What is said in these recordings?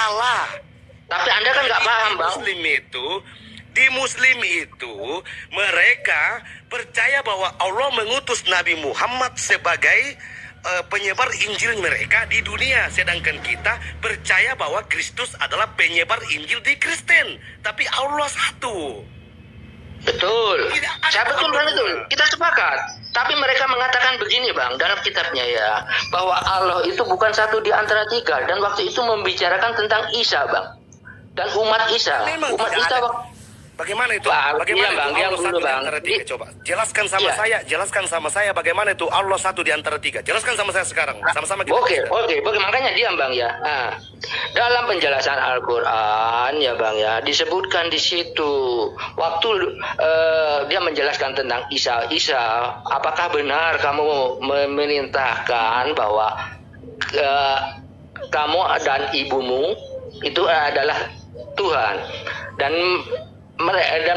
Allah. Tapi Anda kan nggak paham, Bang. Di Muslim itu mereka percaya bahwa Allah mengutus Nabi Muhammad sebagai penyebar Injil mereka di dunia, sedangkan kita percaya bahwa Kristus adalah penyebar Injil di Kristen, tapi Allah satu. Betul. Saya betul kan itu. Kita sepakat. Tapi mereka mengatakan begini, Bang, dalam kitabnya ya, bahwa Allah itu bukan satu di antara tiga, dan waktu itu membicarakan tentang Isa, Bang, dan umat Isa. Memang umat Isa bagaimana itu? Bang, Bagaimana iya, Bang, itu Allah dulu, satu di Bang. antara tiga? Coba jelaskan sama saya. Jelaskan sama saya bagaimana itu Allah satu di antara tiga. Jelaskan sama saya sekarang. Sama-sama kita. Oke. Makanya diam, Bang ya. Nah, dalam penjelasan Al-Quran ya, Bang ya, disebutkan di situ waktu dia menjelaskan tentang Isa. Apakah benar kamu memerintahkan bahwa kamu dan ibumu itu adalah Tuhan? Dan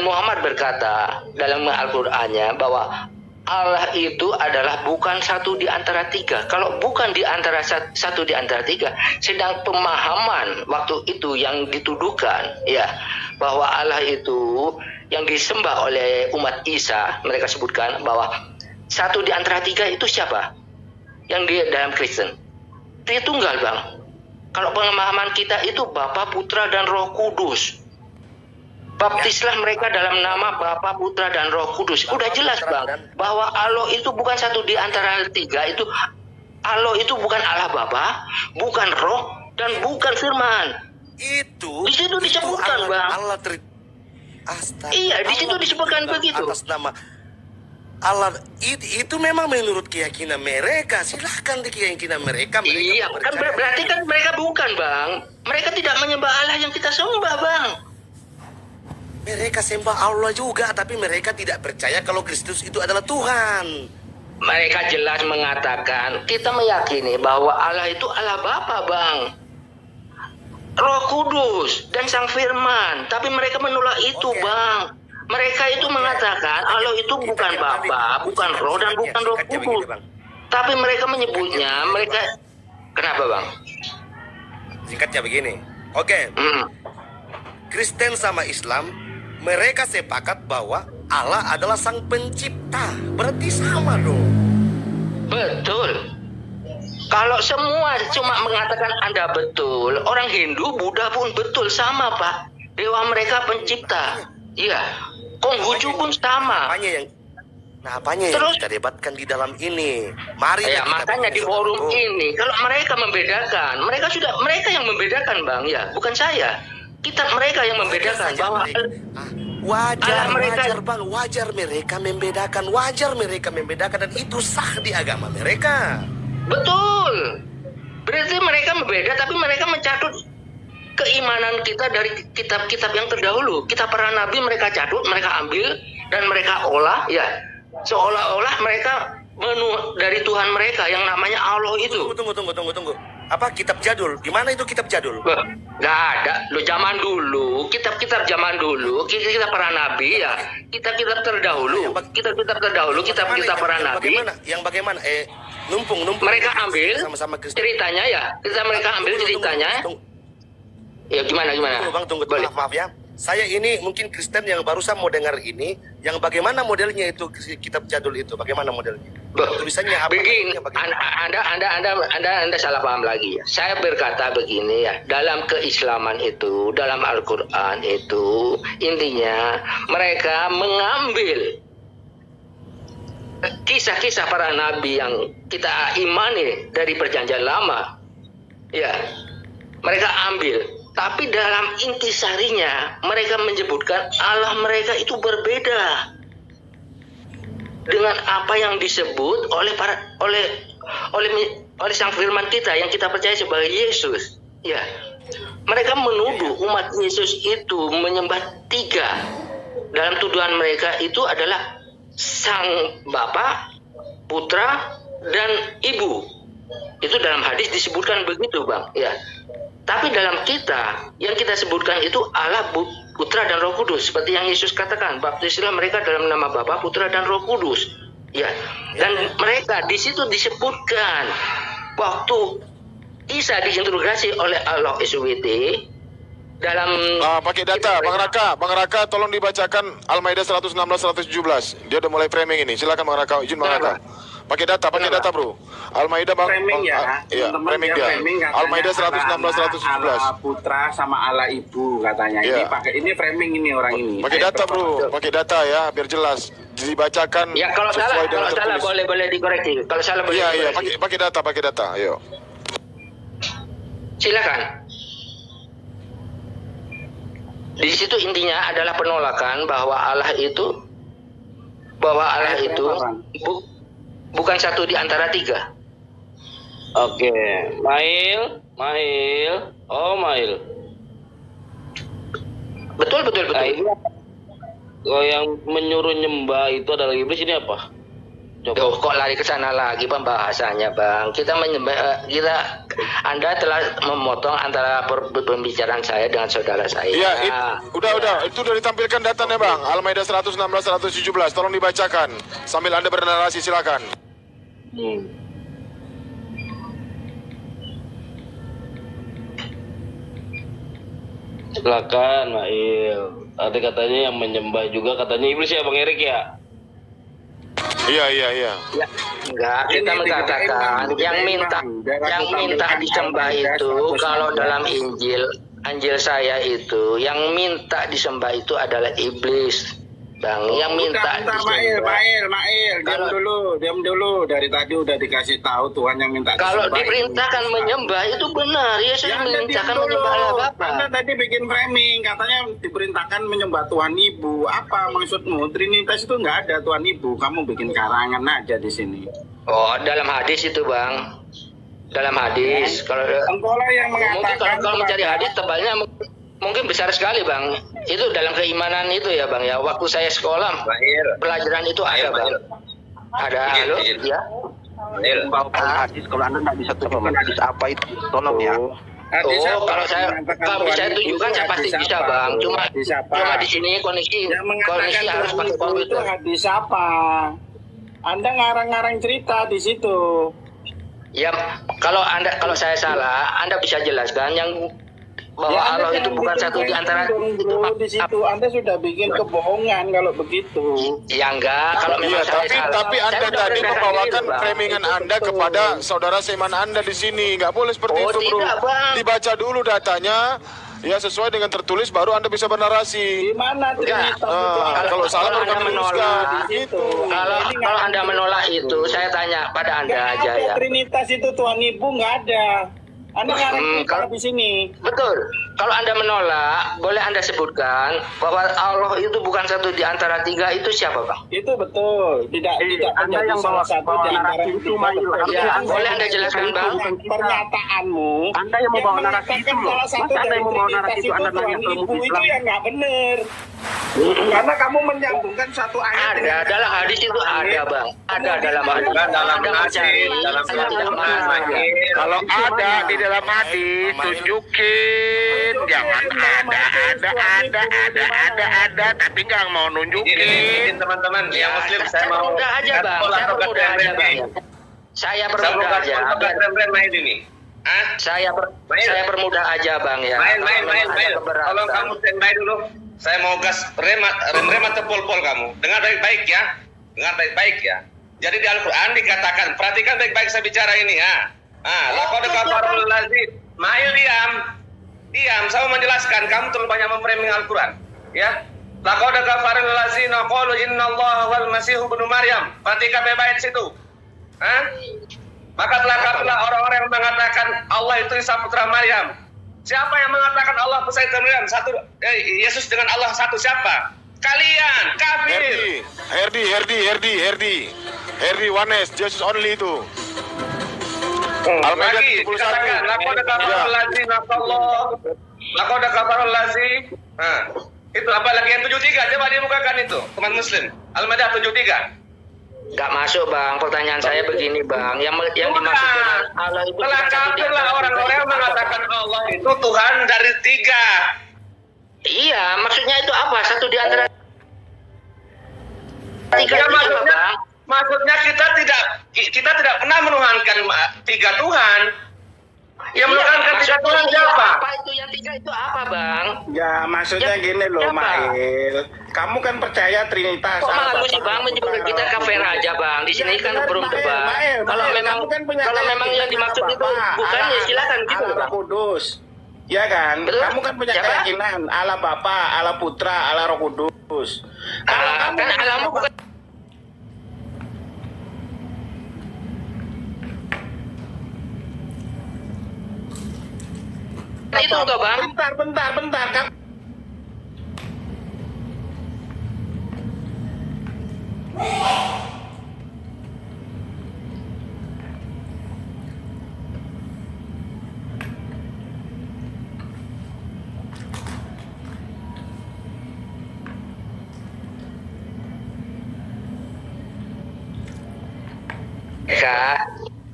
Muhammad berkata dalam Al-Qur'annya bahwa Allah itu adalah bukan satu di antara tiga. Kalau bukan di antara satu di antara tiga, sedang pemahaman waktu itu yang dituduhkan ya, bahwa Allah itu yang disembah oleh umat Isa, mereka sebutkan bahwa satu di antara tiga itu siapa? Yang di dalam Kristen Tritunggal, Bang. Kalau pemahaman kita itu Bapa, Putra, dan Roh Kudus. Baptislah mereka dalam nama Bapa, Putra, dan Roh Kudus. Udah jelas, Bang, bahwa Allah itu bukan satu di antara tiga. Itu Allah itu bukan Allah Bapa, bukan Roh, dan bukan Firman. Itu di situ disebutkan, Bang. Iya, di situ disebutkan begitu. Atas nama Allah itu memang menurut keyakinan mereka. Silahkan di keyakinan mereka. Iya, kan berarti kan mereka bukan, Bang. Mereka tidak menyembah Allah yang kita sembah, Bang. Mereka sembah Allah juga, tapi mereka tidak percaya kalau Kristus itu adalah Tuhan. Mereka jelas mengatakan, kita meyakini bahwa Allah itu Allah Bapa, Bang, Roh Kudus, dan Sang Firman. Tapi mereka menolak itu, Bang. Mereka itu mengatakan Allah itu bukan Bapa, bukan Roh, dan bukan Roh Kudus. Tapi mereka menyebutnya, kenapa, Bang? Singkatnya begini. Kristen sama Islam, mereka sepakat bahwa Allah adalah Sang Pencipta. Berarti sama dong. Betul. Kalau semua cuma mengatakan Anda betul, orang Hindu, Buddha pun betul, sama, Pak. Dewa mereka pencipta. Iya. Konghucu pun sama. Apanya yang kita debatkan di dalam ini? Mari ya, makanya di forum ini, kalau mereka membedakan, mereka yang membedakan, Bang, ya, bukan saya. Mereka yang membedakan bahwa wajar Bang, wajar mereka membedakan, dan itu sah di agama mereka. Betul. Berarti mereka membeda, tapi mereka mencatut keimanan kita dari kitab-kitab yang terdahulu. Kitab para nabi mereka catut, mereka ambil, dan mereka olah, ya, seolah-olah mereka dari Tuhan mereka yang namanya Allah itu. Tunggu. Apa kitab jadul? Di mana itu kitab jadul? Nggak ada. Lo zaman dulu, kitab-kitab zaman dulu, kitab para nabi ya, kitab-kitab terdahulu, kitab-kitab para nabi. Yang bagaimana? Numpung. Mereka ambil sama-sama ceritanya ya. Mereka ambil ceritanya. Ya gimana? Bang, tunggu. Maaf ya. Saya ini mungkin Kristen yang barusan mau dengar ini, yang bagaimana modelnya itu kitab jadul itu? Bagaimana modelnya? Tulisannya apa? Begini, Anda salah paham lagi ya. Saya berkata begini ya, dalam keislaman itu, dalam Al-Quran itu, intinya mereka mengambil kisah-kisah para nabi yang kita imani dari perjanjian lama. Ya, mereka ambil. Tapi dalam intisarinya mereka menyebutkan Allah mereka itu berbeda dengan apa yang disebut oleh Sang Firman kita yang kita percaya sebagai Yesus. Ya, mereka menuduh umat Yesus itu menyembah tiga. Dalam tuduhan mereka itu adalah Sang Bapa, Putra, dan Ibu. Itu dalam hadis disebutkan begitu, Bang. Ya. Tapi dalam kita, yang kita sebutkan itu Allah, Putra, dan Roh Kudus. Seperti yang Yesus katakan, baptislah mereka dalam nama Bapa, Putra, dan Roh Kudus. Ya, dan mereka di situ disebutkan waktu Isa diinterogasi oleh Allah SWT dalam Pakai data, Bang Raka tolong dibacakan Al-Maidah 116 117. Dia udah mulai framing ini. Silakan Bang Raka, izin Bang Raka. Pakai data, Bro. Al-Maidah Framing ya, iya, teman-teman, framing dia. katanya Al-Maidah 116 ala 117. putra sama ala ibu katanya. Iya. Ini framing ini orang ini. Pakai data, Bro. Pakai data ya, biar jelas. Dibacakan ya kalau salah boleh dikoreksi. Kalau salah boleh Iya, dikoreksi. pakai data. Ayo. Silakan. Di situ intinya adalah penolakan bahwa Allah itu bukan satu di antara tiga. Oke, Mail. Oh, Mail. Betul. Nah, ini oh, yang menyuruh nyembah itu adalah iblis, ini apa? Coba. Duh, kok lari ke sana lagi pembahasannya, Bang. Anda telah memotong antara pembicaraan saya dengan saudara saya. Iya, udah. Itu udah ditampilkan datanya, Bang. Al-Maidah 116 117. Tolong dibacakan sambil Anda bernarasi, silakan. Silakan, Mail. Tadi katanya yang menyembah juga katanya iblis ya, Bang Erik ya? Iya. Ya, enggak, kita mengatakan yang minta disembah itu kalau dalam Injil saya itu yang minta disembah itu adalah iblis, Bang. Yang minta disembah. Mail, diam dulu. Dari tadi udah dikasih tahu Tuhan yang minta Kalau disembah. diperintahkan menyembah itu benar. Ya, saya memerintahkan diam menyembah dulu. Allah Bapa. Anda tadi bikin framing, katanya diperintahkan menyembah Tuhan Ibu. Apa maksudmu? Trinitas itu nggak ada Tuhan Ibu. Kamu bikin karangan aja di sini. Oh, dalam hadis itu, Bang. Dalam hadis. Kalau Engkaulah yang mungkin mengatakan kalau mencari hadis tebalnya mungkin besar sekali, Bang. Itu dalam keimanan itu ya, Bang ya. Waktu saya sekolah, pelajaran itu ada, Bang. Ada, halo? Ya. Hadis, kalau Anda nggak bisa tunjukkan hadis apa itu, tolong ya. Hadis apa? Kalau saya bisa Tuhan tunjukkan itu saya pasti hadis bisa, apa? Bang. Cuma Hadis apa? di sini kondisi Yang mengatakan harus Tuhan pakai itu komputer. hadis apa? Anda ngarang-ngarang cerita di situ. Ya, kalau saya salah, Anda bisa jelaskan yang bahwa Ya, Anda Allah itu jangan bukan bikin satu di antara framing dulu di situ. Anda sudah bikin kebohongan kalau begitu. Ya enggak, kalau memang Iya, saya salah. tapi Saya Anda udah tadi merendahkan membawakan diri, Bang. framingan Anda kepada saudara seiman Anda di sini. Nggak boleh seperti Oh, itu, Bro. tidak, Bang. Dibaca dulu datanya. Ya, sesuai dengan tertulis baru Anda bisa bernarasi. Di mana Trinitas itu? Kalau salah baru Anda kami menolak luruskan. di situ. Kalau Anda menolak itu, saya tanya pada Anda Nggak aja ada ya. Trinitas itu Tuhan Ibu nggak ada. Anda ngarang cerita kalau- di sini. Betul. Kalau Anda menolak, boleh Anda sebutkan bahwa Allah itu bukan satu di antara tiga, itu siapa, Bang? Itu betul. Tidak Anda menjadi yang salah bawa- satu bawa di antara narasi itu, tiga. Mail. Betul. Ya, Anda boleh yang Anda jelaskan, Bang? Pernyataanmu Anda yang membawa yang narasi mengatakan itu loh. salah satu Masa Anda dari yang membawa Trinitas narasi itu, itu Anda Tuhan nanya ke Ibu, umat itu Islam? yang nggak benar. Karena kamu menyambungkan satu ayat Ada dalam hadis itu ada, Bang. Ada dalam hadis. Dalam Anda mencari, dalam Anda tidak mau. Kalau ada di dalam hadis, tunjukin. Jangan ada, tapi nggak mau nunjukin. teman-teman yang muslim saya mau Permudah aja, Bang. Saya permudah aja, Bang. Saya permudah aja. main ini. Saya permudah aja, Bang ya. Main. Kalau ada keberatan. Tolong kamu standby dulu. Saya mau gas rem atau pol kamu. Dengar baik-baik ya. Jadi di Al-Quran dikatakan, perhatikan baik-baik saya bicara ini ya. Laqad kafarul ladzin. Mail diam. Saya mau menjelaskan. Kamu terlalu banyak memframing Al-Quran. Ya. Laqad kafarul ladzina qalu innallaha wal masihu ibnu Maryam. Perhatikan baik-baik di situ. Maka telah kafilah orang-orang yang mengatakan Allah itu Isa putra Maryam. Siapa yang mengatakan Allah putra Maryam? Yesus dengan Allah satu siapa? Kalian kafir. Herdi Wanes, Jesus only itu. Al-Maidah Lagi 71. dikatakan laqad kafarul ladzina qalu laqad kafarul ladzina. Itu apa lagi yang 73? Coba dibukakan itu, teman muslim. Al-Maidah 73. Nggak masuk, Bang. Pertanyaan saya begini, Bang. Yang dimaksud dengan Allah itu Telah bukan satu di kafirlah antara orang-orang yang tiga. mengatakan Allah itu Tuhan dari tiga. Iya, maksudnya itu apa? Satu di antara tiga Ya, itu apa, Bang? maksudnya kita tidak pernah menuhankan tiga Tuhan. Yang menekankan tiga Tuhan siapa? Apa itu yang tiga itu apa, Bang? Ya maksudnya Ya, gini loh, siapa? Mail. Kamu kan percaya Trinitas. Kok Allah, malu sih, Bapa, Bang, menyebut Putra, kita Roh kafir Kudus. aja, Bang. Di sini kan Benar, belum Mail, tebak. Mail, Kalau Mail, memang kamu kan punya kalau memang keyakinan yang dimaksud Allah itu Bapa, bukan ya Allah, silakan gitu, Allah Roh Bang. Kudus. Ya kan? Betul. Kamu kan punya Siapa? keyakinan Allah Bapa, Allah Putra, Allah Roh Kudus. Kalau kamu Kan alamu bukan itu toh, Bang. Bentar.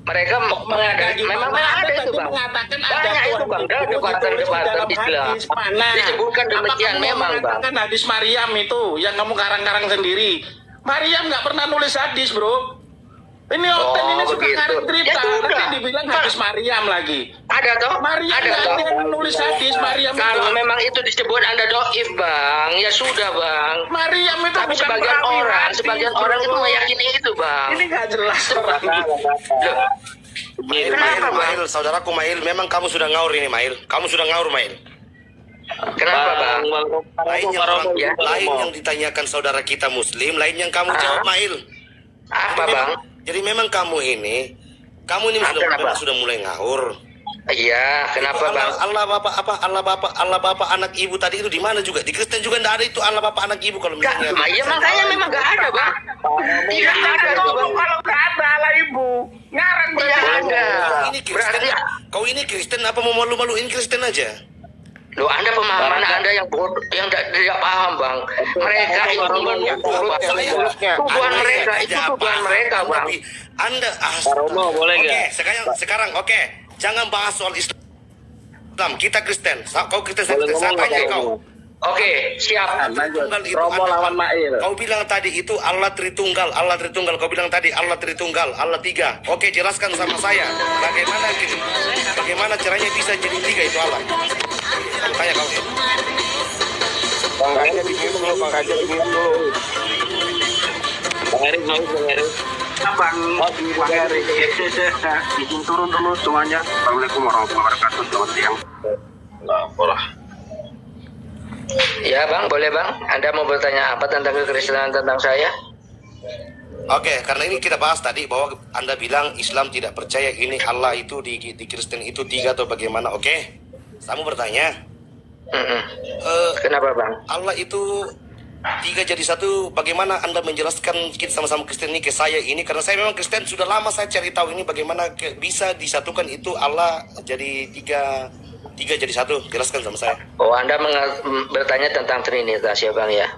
Mereka mengadakan, memang ada itu, Bang. Banyak itu, Bang. Dalam debatan Islam disebutkan demikian memang, Bang. Kan hadis Maryam itu yang kamu karang-karang sendiri. Maryam nggak pernah nulis hadis, bro. Ini Okten ini suka begitu. karang cerita, Ya sudah. nanti dibilang hadis Maryam lagi. Ada toh? Maryam Ada nggak toh? ada yang nulis hadis Maryam Kalau itu. memang itu disebut Anda doif, Bang, ya sudah, Bang. Maryam itu Tapi bukan sebagian perawi orang, hadis, sebagian bro. orang itu meyakini itu, Bang. Ini nggak jelas orang. Loh, Mail, Kenapa, Bang? Mail, saudaraku Mail, memang kamu sudah ngaur ini, Mail. Kamu sudah ngaur, Mail. kenapa, Bang? Lain yang, Ya. lain yang ditanyakan saudara kita Muslim, lain yang kamu jawab, Mail. Apa, Jadi Bang? Jadi memang kamu ini Kenapa? sudah mulai ngaur. Iya, kenapa, Itu Bang? Allah Bapa anak ibu tadi itu di mana juga? Di Kristen juga tidak ada itu Allah Bapa anak ibu kalau Enggak, misalnya. iya makanya memang enggak ada, Bang. Tidak ada tuh, Bang. Kalau nggak ada Allah ibu, ngarang Tidak ada. Kau ini Kristen, Berarti kau ini Kristen apa mau malu-maluin Kristen aja? Loh, Anda pemahaman Anda yang bodoh, yang tidak paham, Bang. Mereka itu menuduh, Bang. Tuduhan mereka itu tuduhan mereka, Bang. Tapi Anda Romo, boleh Oke, nggak? sekarang oke. Jangan bahas soal Islam. Kita Kristen. Kau Kristen, Boleh saya ngomong, tanya Pak, kau. Romo. Oke, siap. Tritunggal itu Romo ada- lawan Mail. Kau bilang tadi itu Allah Tritunggal. Kau bilang tadi Allah Tritunggal, Allah tiga. Oke, jelaskan sama saya. Bagaimana caranya bisa jadi tiga itu Allah? Aku tanya kau. Bang Raja bingung dulu, Bang Raja bingung dulu. Bang Erik, Bang Erik. Bang Heri. Izin turun dulu semuanya. Assalamualaikum warahmatullahi wabarakatuh. Selamat siang. Nah, pola. Ya, Bang, boleh, Bang. Anda mau bertanya apa tentang kekristenan tentang saya? Oke, karena ini kita bahas tadi bahwa Anda bilang Islam tidak percaya ini Allah itu di Kristen itu tiga atau bagaimana? Oke, saya mau bertanya. Mm-mm. eh, Kenapa, Bang? Allah itu tiga jadi satu. Bagaimana Anda menjelaskan kita sama-sama Kristen ini ke saya ini? Karena saya memang Kristen sudah lama saya cari tahu ini bagaimana bisa disatukan itu Allah jadi tiga jadi satu. Jelaskan sama saya. Oh, Anda bertanya tentang Trinitas ya, Bang, ya?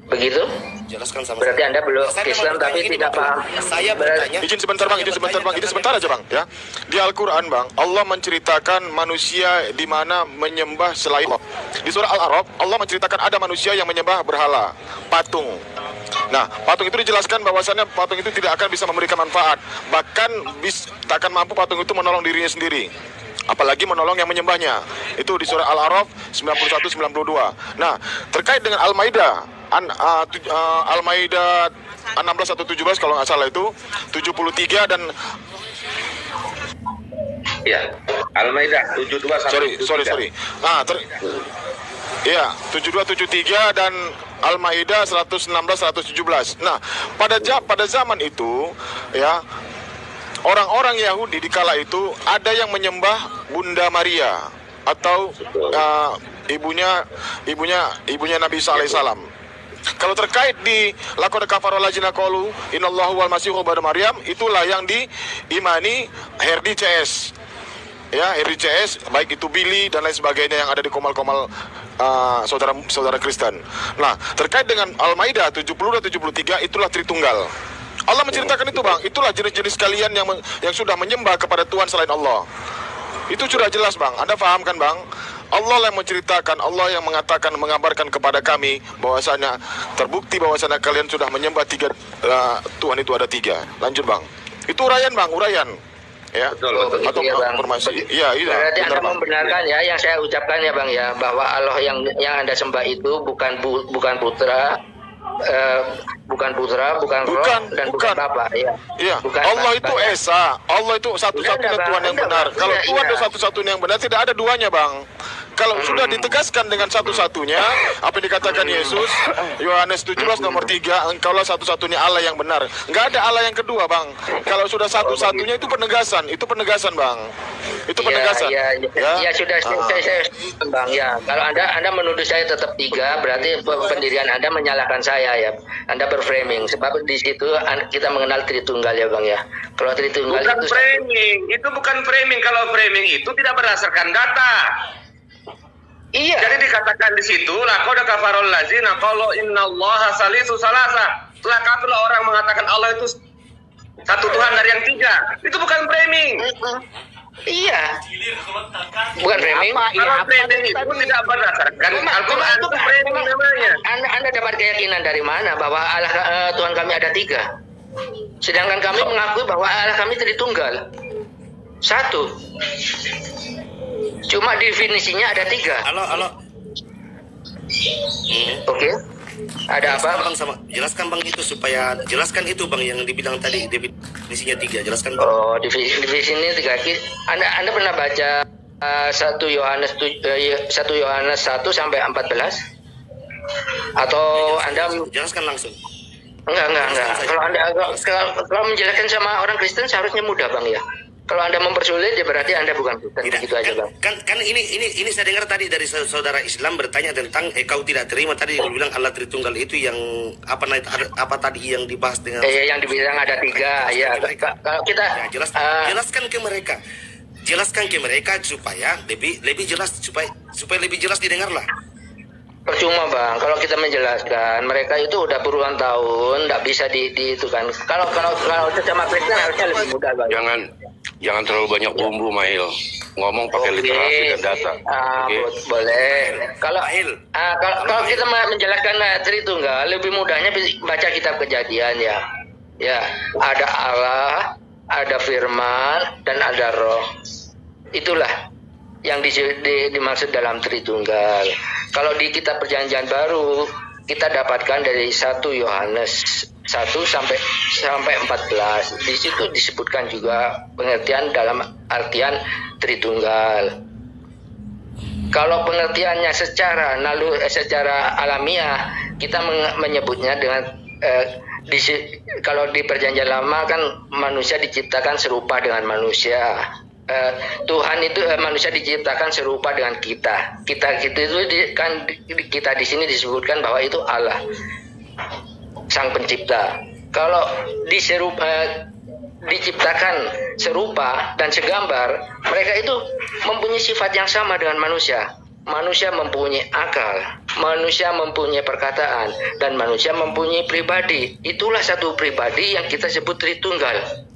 Begitu? Jelaskan sama Berarti saya. Anda belum Saya memang Islam bertanya tapi gini, tidak Bang. paham. Saya bertanya. Izin sebentar bang, izin sebentar aja bang ya. Di Al-Quran bang, Allah menceritakan manusia di mana menyembah selain Allah. Di surah Al-A'raf, Allah menceritakan ada manusia yang menyembah berhala, patung. Nah, patung itu dijelaskan bahwasannya patung itu tidak akan bisa memberikan manfaat. Bahkan tak akan mampu patung itu menolong dirinya sendiri. Apalagi menolong yang menyembahnya. Itu di surah Al-A'raf 91-92. Nah, terkait dengan Al-Maidah, Al-Maidah 16 atau 17 kalau nggak salah itu 73 dan Ya, Al-Maidah 72 sampai sorry. Iya, 72-73 dan Al-Maidah 116-117. Nah, pada zaman itu ya, orang-orang Yahudi di kala itu ada yang menyembah Bunda Maria atau ibunya Nabi Isa alaihissalam. Kalau terkait di laqad kafara allazina qalu innallahu wal masihu ibnu Maryam, itulah yang diimani Herdi CS. Ya, Herdi CS, baik itu Billy dan lain sebagainya yang ada di komal-komal saudara Kristen. Nah, terkait dengan Al-Maidah 70 dan 73, itulah Tritunggal. Allah menceritakan itu, Bang. Itulah jenis-jenis kalian yang sudah menyembah kepada Tuhan selain Allah. Itu sudah jelas, Bang. Anda paham kan, Bang? Allah yang menceritakan, Allah yang mengatakan, mengabarkan kepada kami bahwasanya terbukti bahwasanya kalian sudah menyembah tiga Tuhan itu ada tiga. Lanjut, Bang. Itu uraian, Bang, uraian. ya, Oh, begitu atau ya, Bang. informasi. Iya, iya. Berarti Benar, Anda Bang. membenarkan ya yang saya ucapkan ya Bang ya, bahwa Allah yang Anda sembah itu bukan putra, bukan putra, bukan roh, dan bukan Bapa ya. Iya, Bukan Allah Bapa, itu ya. Esa. Allah itu satu-satunya Enggak, Tuhan yang enggak, benar. Bang. Kalau Iya, Tuhan iya. itu satu-satunya yang benar, tidak ada duanya, Bang. Kalau sudah ditegaskan dengan satu-satunya, apa yang dikatakan Yesus, Yohanes 17 nomor 3, engkaulah satu-satunya Allah yang benar. Enggak ada Allah yang kedua, Bang. Kalau sudah satu-satunya itu penegasan, Bang. Itu penegasan. Ya, sudah saya Bang ya. Kalau Anda menuduh saya tetap 3, berarti pendirian Anda menyalahkan saya ya. Anda berframing sebab di situ kita mengenal Tritunggal ya Bang ya. Kalau Tritunggal Bukan itu framing, itu bukan framing. Kalau framing itu tidak berdasarkan data. iya. Jadi dikatakan di situ, laqad kafarul ladzina qalu innallaha salisu salasa. Telah kafirlah orang mengatakan Allah itu satu Tuhan dari yang 3. Itu bukan framing. Iya. Bukan framing. Kalau framing itu tidak berdasarkan Al-Quran, itu framing namanya. Anda dapat keyakinan dari mana bahwa Allah Tuhan kami ada 3? Sedangkan kami mengakui bahwa Allah kami Tritunggal. 1. Cuma definisinya ada 3. Halo. Oke. Ada apa? Bang, jelaskan Bang itu supaya jelaskan itu Bang yang dibilang tadi definisinya 3. Jelaskan Bang. Oh, divisi ini 3. Anda pernah baca 1 Yohanes 1 sampai 14? Atau Anda Jelaskan langsung. enggak. Kalau menjelaskan sama orang Kristen seharusnya mudah Bang ya. Kalau Anda mempersulit ya berarti Anda bukan Kristen. Tidak, Begitu aja Bang. kan ini saya dengar tadi dari saudara Islam bertanya tentang kau tidak terima tadi bilang Allah Tritunggal itu yang apa tadi yang dibahas dengan Yang dibilang ada 3 ya. Kalau kita jelaskan ke mereka supaya lebih jelas supaya lebih jelas didengar lah. percuma Bang, kalau kita menjelaskan mereka itu udah puluhan tahun nggak bisa itu kan. Kalau sesama Kristen harusnya lebih mudah Bang. Jangan terlalu banyak bumbu, Mail. Ngomong pakai literasi dan data. Boleh. Kalau kita menjelaskan Tritunggal, lebih mudahnya baca kitab Kejadian ya. Ya, ada Allah, ada Firman, dan ada Roh. Itulah yang dimaksud dalam Tritunggal. Kalau di kitab Perjanjian Baru kita dapatkan dari 1 Yohanes 1 sampai 14. Di situ disebutkan juga pengertian dalam artian Tritunggal. Kalau pengertiannya secara alamiah kita menyebutnya dengan kalau di Perjanjian Lama kan manusia diciptakan serupa dengan manusia. Tuhan itu manusia diciptakan serupa dengan kita. Kita itu kan kita di sini disebutkan bahwa itu Allah, Sang Pencipta. Kalau diciptakan serupa dan segambar, mereka itu mempunyai sifat yang sama dengan manusia. Manusia mempunyai akal, manusia mempunyai perkataan, dan manusia mempunyai pribadi. Itulah satu pribadi yang kita sebut Tritunggal.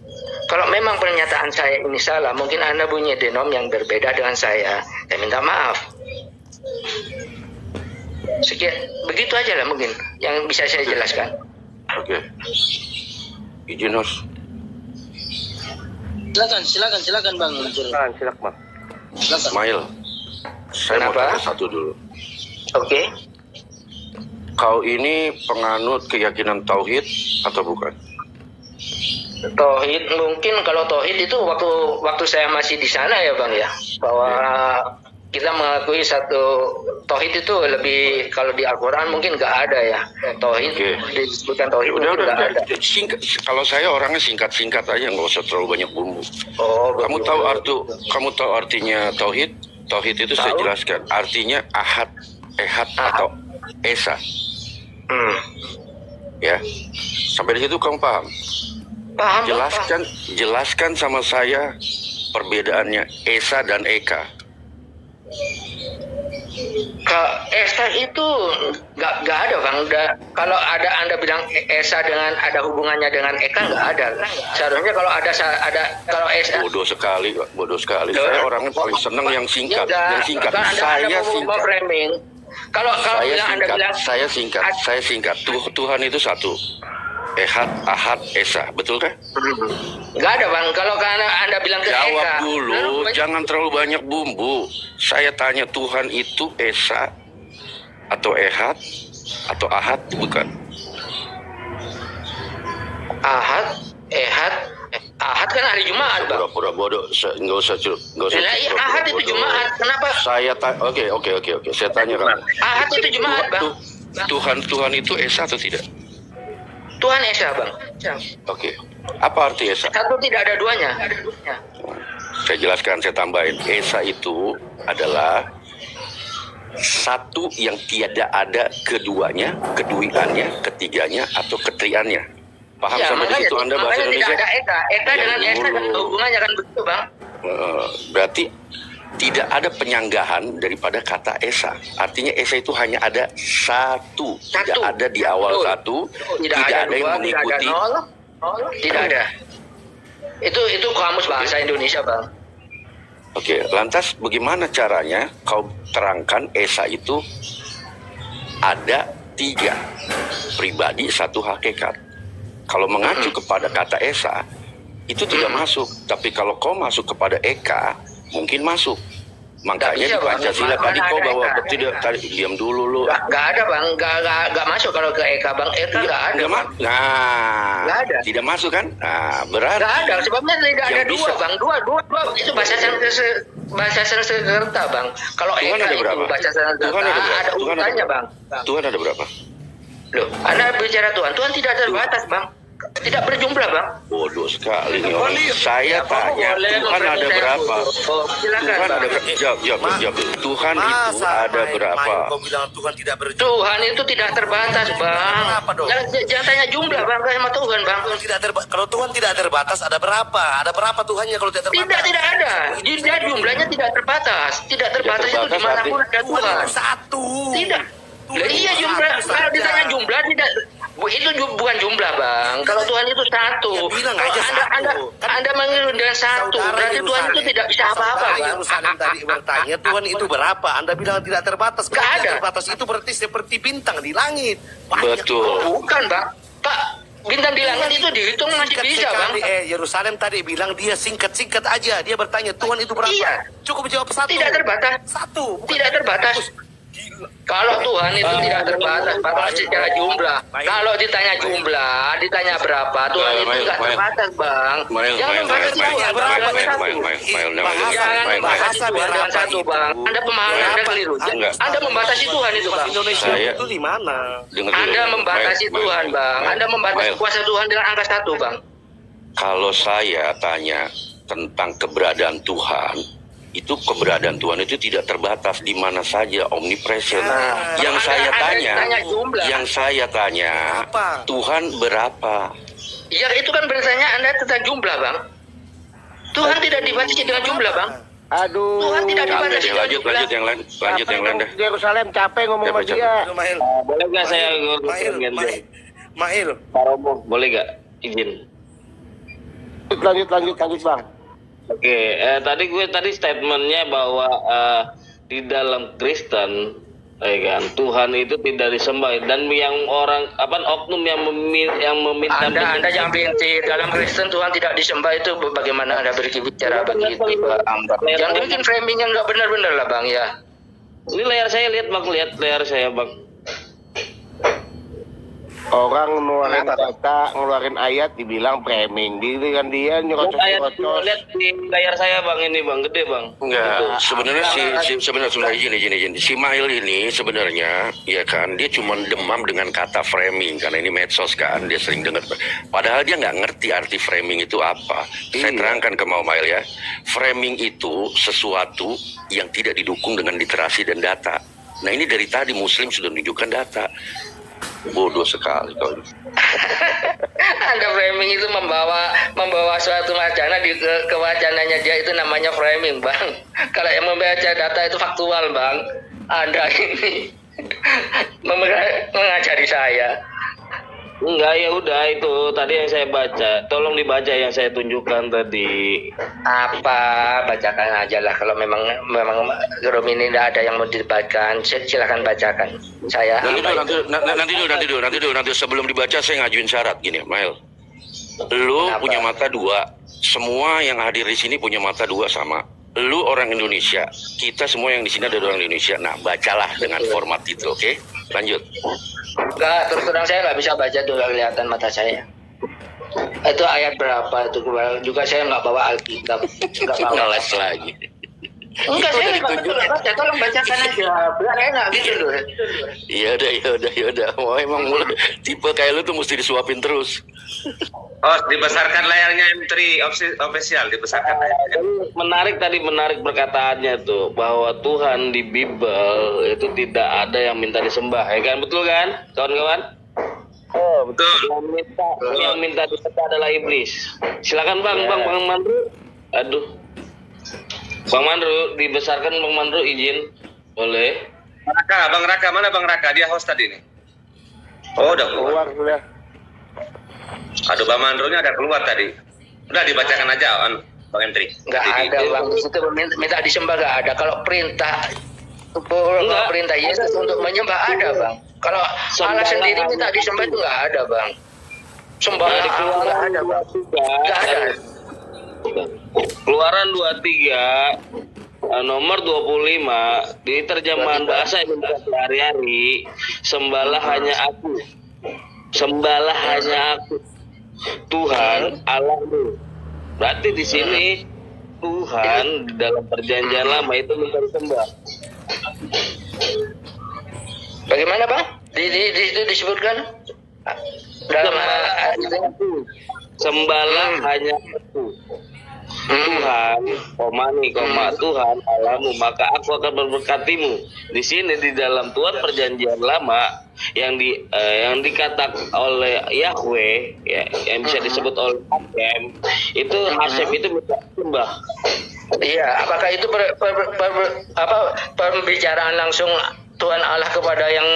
Kalau memang pernyataan saya ini salah, mungkin Anda punya denom yang berbeda dengan saya minta maaf. Begitu aja lah mungkin yang bisa saya jelaskan. Oke. Izin host. Silakan Bang. Silakan Bang. Mail. Saya mau tanya satu dulu. Oke. Kau ini penganut keyakinan tauhid atau bukan? Tauhid mungkin kalau tauhid itu waktu saya masih di sana ya Bang ya, bahwa kita mengakui satu tauhid itu lebih, kalau di Al-Quran mungkin nggak ada ya tauhid. Disebutkan tauhid udah ada. Singkat, kalau saya orangnya singkat aja, nggak usah terlalu banyak bumbu. Kamu tahu artinya tauhid? Tauhid itu saya jelaskan artinya ahad, ehad atau esa. Ya, sampai di situ kamu paham? Paham. Jelaskan sama saya perbedaannya Esa dan Eka. Esa itu nggak ada Bang. Kalau ada Anda bilang Esa dengan ada hubungannya dengan Eka, nggak ada. Seharusnya kalau ada kalau Esa. Bodoh sekali. Saya orangnya paling senang yang singkat. Saya singkat. Kalau Anda bilang saya singkat. Tuhan itu satu. Ehad, Ahad, Esa, betul kan? Nggak ada bang. Kalau karena Anda bilang ke Jawab Eka, dulu, jangan terlalu banyak bumbu. Saya tanya, Tuhan itu Esa atau Ehad atau Ahad, bukan? Ahad, Ehad, Ahad kan hari Jumat bang. Pura-pura bodoh, nggak usah. Lah, iya, Ahad itu Jumat. Kenapa? Saya tanya, oke. Saya tanya kamu. Ahad itu Jumat bang. Tuhan itu Esa atau tidak? Tuhan Esa bang. Oke. Apa arti Esa? Satu tidak ada duanya. Saya jelaskan, saya tambahin. Esa itu adalah satu yang tiada ada keduanya, keduiannya, ketiganya, atau ketriannya. Paham Ya, sampai di situ Anda bahasa makanya Indonesia? tidak ada Eka. Eka Yang dengan Esa dulu. ada hubungannya kan begitu bang. Berarti tidak ada penyanggahan daripada kata Esa. Artinya Esa itu hanya ada satu. Tidak ada di awal Betul. satu. Tidak Tidak ada dua, yang mengikuti. Tidak ada nol. Tidak ada. Itu kamus bahasa Indonesia bang. Oke, lantas bagaimana caranya kau terangkan Esa itu ada tiga pribadi, satu hakikat. Kalau mengacu kepada kata Esa itu tidak masuk, tapi kalau kau masuk kepada Eka mungkin masuk. Makanya bisa, di Bang. Pancasila Mana tadi kau ada bawa Eka? tidak tadi diam dulu lu. Nggak ada bang. Nggak masuk kalau ke Eka bang. Eka nggak ada. Nggak Bang. Nggak ada. Tidak masuk kan? Nah, berarti Nggak ada. Sebabnya tidak ada yang dua bisa. bang. Dua itu bahasa Sanskerta bang. Kalau Tuhan Eka ada itu berapa? bahasa Sanskerta Tuhan ada berapa? ada Tuhan ada urutannya berapa? bang. Tuhan ada berapa? Loh, Anda bicara Tuhan. Tuhan tidak terbatas bang. Tidak berjumlah bang. Bodoh sekali nih orang. Saya tanya, boleh Tuhan ada mempercayai berapa? aku. Silakan, Tuhan Bang. ada berapa? Jawab. Tuhan itu ada berapa? Kau bilang Tuhan tidak berjumlah. Tuhan itu tidak terbatas bang. Berapa dong? Jangan tanya jumlah bang sama Tuhan bang. Kalau Tuhan tidak terbatas, ada berapa? Ada berapa Tuhannya kalau tidak terbatas? Tidak ada. Dia jumlahnya tidak terbatas. Tidak terbatas itu terbatas, dimanapun ada Tuhan Tuhan. itu satu. Tidak. Tuhan Lah, iya itu jumlah. satu Kalau saja. ditanya jumlah tidak. Itu bukan jumlah bang. Kalau Tuhan itu satu. Ya, bilang Kalau aja anda, satu. anda manggil dengan satu. Saudara Berarti Tuhan itu Yerusalem. tidak bisa apa-apa Saudara bang. Yerusalem tadi bertanya Tuhan itu berapa? Anda bilang tidak terbatas. Kalau Nggak tidak ada. terbatas itu berarti seperti bintang di langit. Banyak. Betul. Bukan bang. Pak, bintang di langit itu dihitung masih Singkat bisa bang. sekali. Yerusalem tadi bilang dia singkat-singkat aja. Dia bertanya Tuhan itu berapa? Iya. Cukup jawab satu. Tidak terbatas. Satu. Bukan Tidak terbatas. Kalau Tuhan itu tidak terbatas, padahal secara jumlah. Kalau ditanya jumlah, ditanya berapa, Tuhan itu nggak terbatas, bang. Jangan membatasi Tuhan Jangan membatasi Tuhan dengan satu, bang. Anda pemahaman Anda keliru. Enggak. Anda membatasi Tuhan itu, bang. Indonesia Saya- itu di mana? Dengar dulu. Anda membatasi Mail. Tuhan, bang. Anda membatasi Mail. kuasa Tuhan dengan angka satu, bang. Kalau saya tanya tentang keberadaan Tuhan, itu keberadaan Tuhan itu tidak terbatas di mana saja, omnipresent. Yang Anda- saya Anda tanya, tanya jumlah. yang saya tanya, Berapa? Tuhan berapa? Ya itu kan bertanya Anda tentang jumlah, bang. Tuhan tidak dibatasi dengan jumlah, bang. Aduh. Tuhan tidak Capek dibatasi deh, dengan lanjut jumlah. yang lain, lanjut yang lain deh. Yerusalem capek ngomong sama Capek, dia. Mahil. Boleh nggak saya Mahil. Pak Romo? Boleh nggak izin? Lanjut bang. Oke, tadi statementnya bahwa di dalam Kristen, ya kan, Tuhan itu tidak disembah dan yang orang oknum yang meminta Anda jangan bintik. Dalam Kristen Tuhan tidak disembah itu bagaimana Anda berbicara begitu, Bang? Jangan bikin framing yang nggak benar-benar lah, Bang ya. Ini layar saya lihat bang, lihat layar saya bang. Orang ngeluarin ayat dibilang framing. Kan dia Ayat nyerocos-nyerocos. lihat di layar saya bang, ini bang, gede bang. Enggak, sebenarnya sebenarnya gini. Si Mail ini sebenarnya ya kan dia cuma demam dengan kata framing karena ini medsos kan, dia sering dengar. Padahal dia nggak ngerti arti framing itu apa. Saya terangkan ke Mail ya. Framing itu sesuatu yang tidak didukung dengan literasi dan data. Nah ini dari tadi Muslim sudah menunjukkan data. Bodoh sekali kau ini. Anda framing itu membawa suatu wacana ke wacananya dia itu namanya framing, Bang. Kalau yang membaca data itu faktual, Bang. Anda ini mengajari saya. Enggak, ya udah itu tadi yang saya baca. Tolong dibaca yang saya tunjukkan tadi. Apa, bacakan aja lah. Kalau memang room ini tidak ada yang mau dibacakan, silakan bacakan. Saya Nanti sebelum dibaca saya ngajuin syarat gini, Mail. Lu Kenapa? punya mata dua, semua yang hadir di sini punya mata dua sama. Lu orang Indonesia, kita semua yang di sini ada orang Indonesia. Nah, bacalah dengan format itu, oke? Lanjut. Enggak, terus terang saya nggak bisa baca tuh, nggak kelihatan mata saya. Itu ayat berapa itu? Juga saya nggak bawa Alkitab. Nggak bawa. Ngeles lagi. Enggak, saya nggak baca. Tolong bacakan aja. Biar enak gitu loh. Ya udah. Mau emang mulai tipe kayak lu tuh mesti disuapin terus. Oh, dibesarkan layarnya M3 official, dibesarkan layarnya. Menarik perkataannya tuh bahwa Tuhan di Bible itu tidak ada yang minta disembah, ya kan? Betul kan, kawan-kawan? Oh, betul. Yang minta disembah adalah iblis. Silakan Bang Mandru. Aduh. Bang Mandru, dibesarkan Bang Mandru, izin. Boleh. Bang Raka, mana Bang Raka? Dia host tadi nih. Oh, udah keluar. Sudah. Aduh, Bang Mandronya ada keluar tadi. Udah dibacakan aja, Bang M3. Nggak ada bang. Di situ minta disembah nggak ada. Kalau perintah Yesus untuk menyembah ada bang. Kalau Allah sendiri minta disembah itu nggak ada bang. Sembah nggak ada bang. Nggak ada. Keluaran 23 nomor 25 di terjemahan bahasa Indonesia sehari-hari, sembahlah hanya aku. Sembahlah hanya aku, Tuhan Allahmu. Berarti di sini Tuhan di dalam perjanjian lama itu minta disembah. Bagaimana bang? Di situ disebutkan dalam Sembahlah hanya aku, Tuhan, Tuhan Allahmu, maka aku akan memberkatimu. Di sini di dalam Tuhan perjanjian lama yang dikatakan oleh Yahweh, ya, yang bisa disebut oleh Hashem, itu Hashem itu minta sembah. Iya, apakah itu pembicaraan langsung Tuhan Allah kepada yang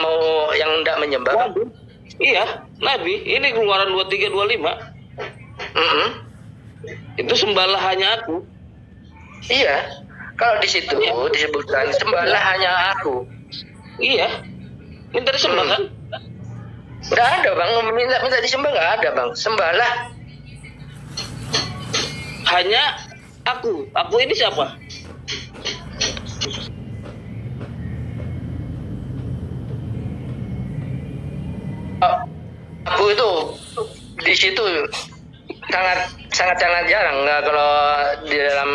tidak menyembah? Nabi. Iya, Nabi. Ini Keluaran 23-25. Itu sembahlah hanya aku. Iya. Kalau di situ disebutkan sembahlah hanya aku. Iya. Minta disembah kan? Nggak ada bang. Minta disembah nggak ada bang. Sembahlah hanya aku. Aku ini siapa? aku itu di situ sangat jarang. Nggak, kalau di dalam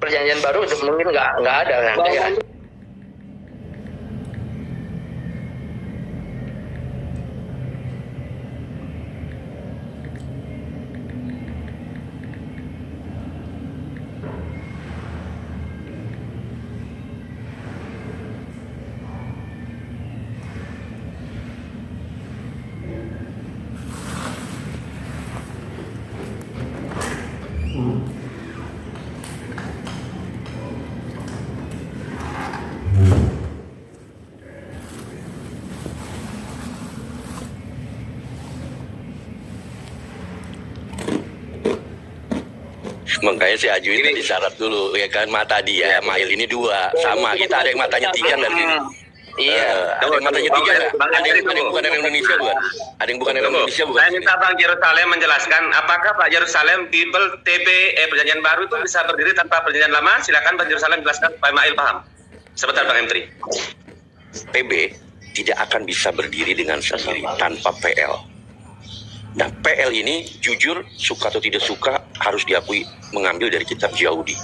perjanjian baru itu mungkin nggak ada kan? Ya. Makanya saya ajuin tadi syarat dulu, ya kan, mata dia, Mail ini dua, sama. Kita ada yang matanya tiga nggak sini? Iya. Ada yang matanya tiga nggak? Ada yang bukan dari Indonesia bukan? Ada yang bukan dari Indonesia bukan? Saya minta Bang Yerusalem menjelaskan apakah Pak Yerusalem Bible TP Perjanjian Baru itu bisa berdiri tanpa Perjanjian Lama? Silakan Bang Yerusalem jelaskan supaya Mail paham. Sebentar Bang M3. PB tidak akan bisa berdiri dengan sendiri tanpa PL. Nah, PL ini jujur, suka atau tidak suka, harus diakui mengambil dari kitab Yahudi.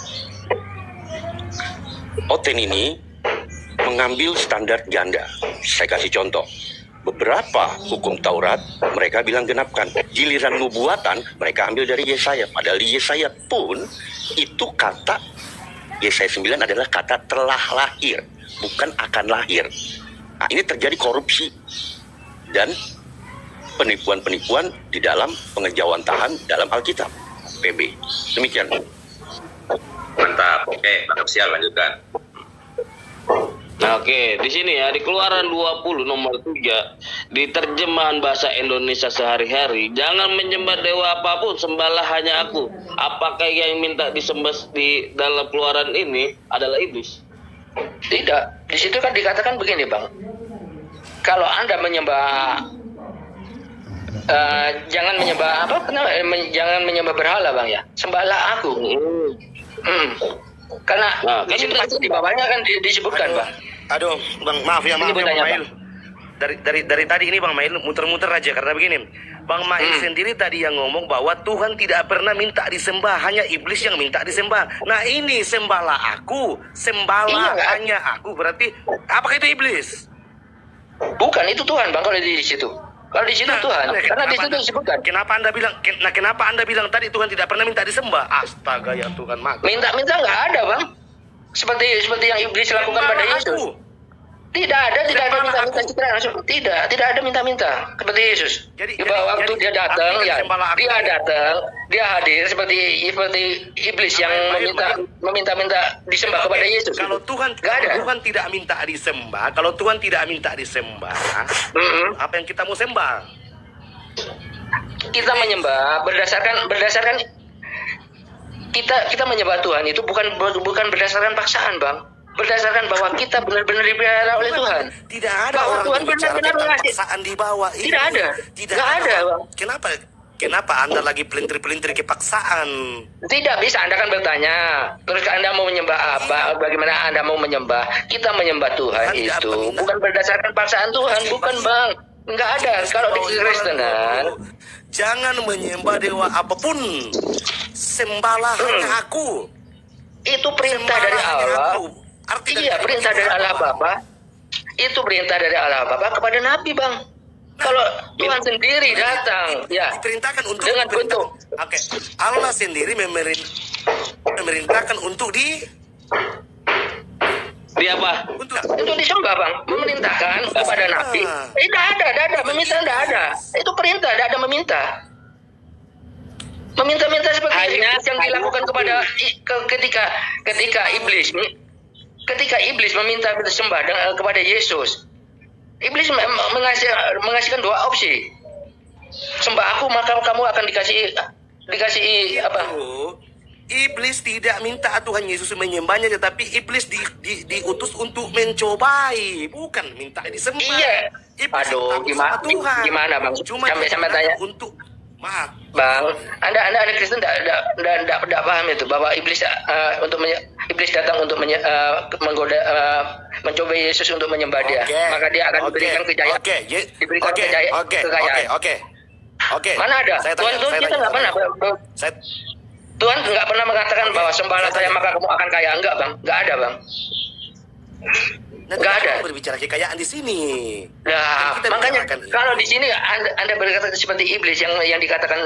Oten ini mengambil standar ganda. Saya kasih contoh. Beberapa hukum Taurat, mereka bilang genapkan. Giliran nubuatan, mereka ambil dari Yesaya. Padahal di Yesaya pun, itu kata, Yesaya 9 adalah kata telah lahir, bukan akan lahir. Nah, ini terjadi korupsi. Dan penipuan-penipuan di dalam pengejauhan tahan dalam Alkitab. PB. Demikian. Mantap. Oke, Bang Sial lanjutkan. Nah, oke, di sini ya di Keluaran 20 nomor 3 di terjemahan bahasa Indonesia sehari-hari, jangan menyembah dewa apapun, sembahlah hanya aku. Apakah yang minta disembah di dalam Keluaran ini adalah iblis? Tidak. Di situ kan dikatakan begini, Bang. Kalau Anda menyembah jangan menyembah jangan menyembah berhala, Bang ya. Sembahlah aku. Karena di situ pasti di bawahnya kan disebutkan, Bang. Aduh, Bang, maaf ya Bang Mail. Dari tadi ini Bang Mail muter-muter aja karena begini. Bang Mail sendiri tadi yang ngomong bahwa Tuhan tidak pernah minta disembah, hanya iblis yang minta disembah. Nah, ini sembahlah aku, sembahlah hanya aku, berarti apakah itu iblis? Bukan, itu Tuhan, Bang, kalau di situ. Kalau di situ Tuhan, karena di situ disebutkan. Kenapa Anda bilang tadi Tuhan tidak pernah minta disembah? Astaga ya Tuhan, mak. Minta nggak ada, Bang. Seperti yang iblis lakukan pada Yesus. Tidak ada minta-minta citra langsung. Tidak ada minta-minta seperti Yesus. Waktu dia datang, dia hadir seperti iblis yang meminta disembah kepada Yesus. Kalau Tuhan tidak minta disembah, apa yang kita mau sembah? Kita menyembah berdasarkan kita menyembah Tuhan itu bukan berdasarkan paksaan, Bang. Berdasarkan bahwa kita benar-benar dipelihara oleh Tuhan. Tidak ada bahwa orang Tuhan benar-benar mengasih. Paksaan di bawah. Tidak ada. Nggak ada, Bang. Kenapa Anda lagi pelintir-pelintir ke paksaan? Tidak bisa. Anda kan bertanya, terus Anda mau menyembah apa? Bagaimana Anda mau menyembah? Kita menyembah Tuhan itu bukan berdasarkan paksaan Tuhan, bukan, Bang. Nggak ada. Kalau di Kristenan, jangan menyembah dewa apapun. Sembahlah hanya aku. Itu perintah dari Allah. Iya, perintah dari Allah Bapa. Itu perintah dari Allah Bapa kepada Nabi, Bang. Kalau Tuhan sendiri datang, ya diperintahkan untuk dengan bentuk. Oke, Allah sendiri memerintahkan untuk di apa? Untuk disembah, Bang. Memerintahkan kepada Nabi. Tidak ada. Meminta tidak ada. Itu perintah, tidak ada meminta. Meminta-minta seperti yang dilakukan ketika iblis meminta disembah kepada Yesus. Iblis mengasihkan dua opsi. Sembah aku maka kamu akan dikasih apa? Iblis tidak minta Tuhan Yesus menyembahnya, tetapi iblis diutus untuk mencobai, bukan minta disembah. Iya. Aduh, gimana Bang? Sampai tanya untuk maaf, Bang. Anda Kristen tidak paham itu bahwa iblis iblis datang untuk menggoda mencoba Yesus untuk menyembah dia. Maka dia akan diberikan kejayaan. Diberikan kekayaan. Oke. Mana ada? Tuhan kita nggak pernah. Tuhan nggak pernah mengatakan bahwa sembahlah saya maka kamu akan kaya. Enggak, Bang. Enggak ada, Bang. Enggak ada. Berbicara kekayaan di sini. Nah, makanya kalau di sini Anda berkata seperti iblis yang dikatakan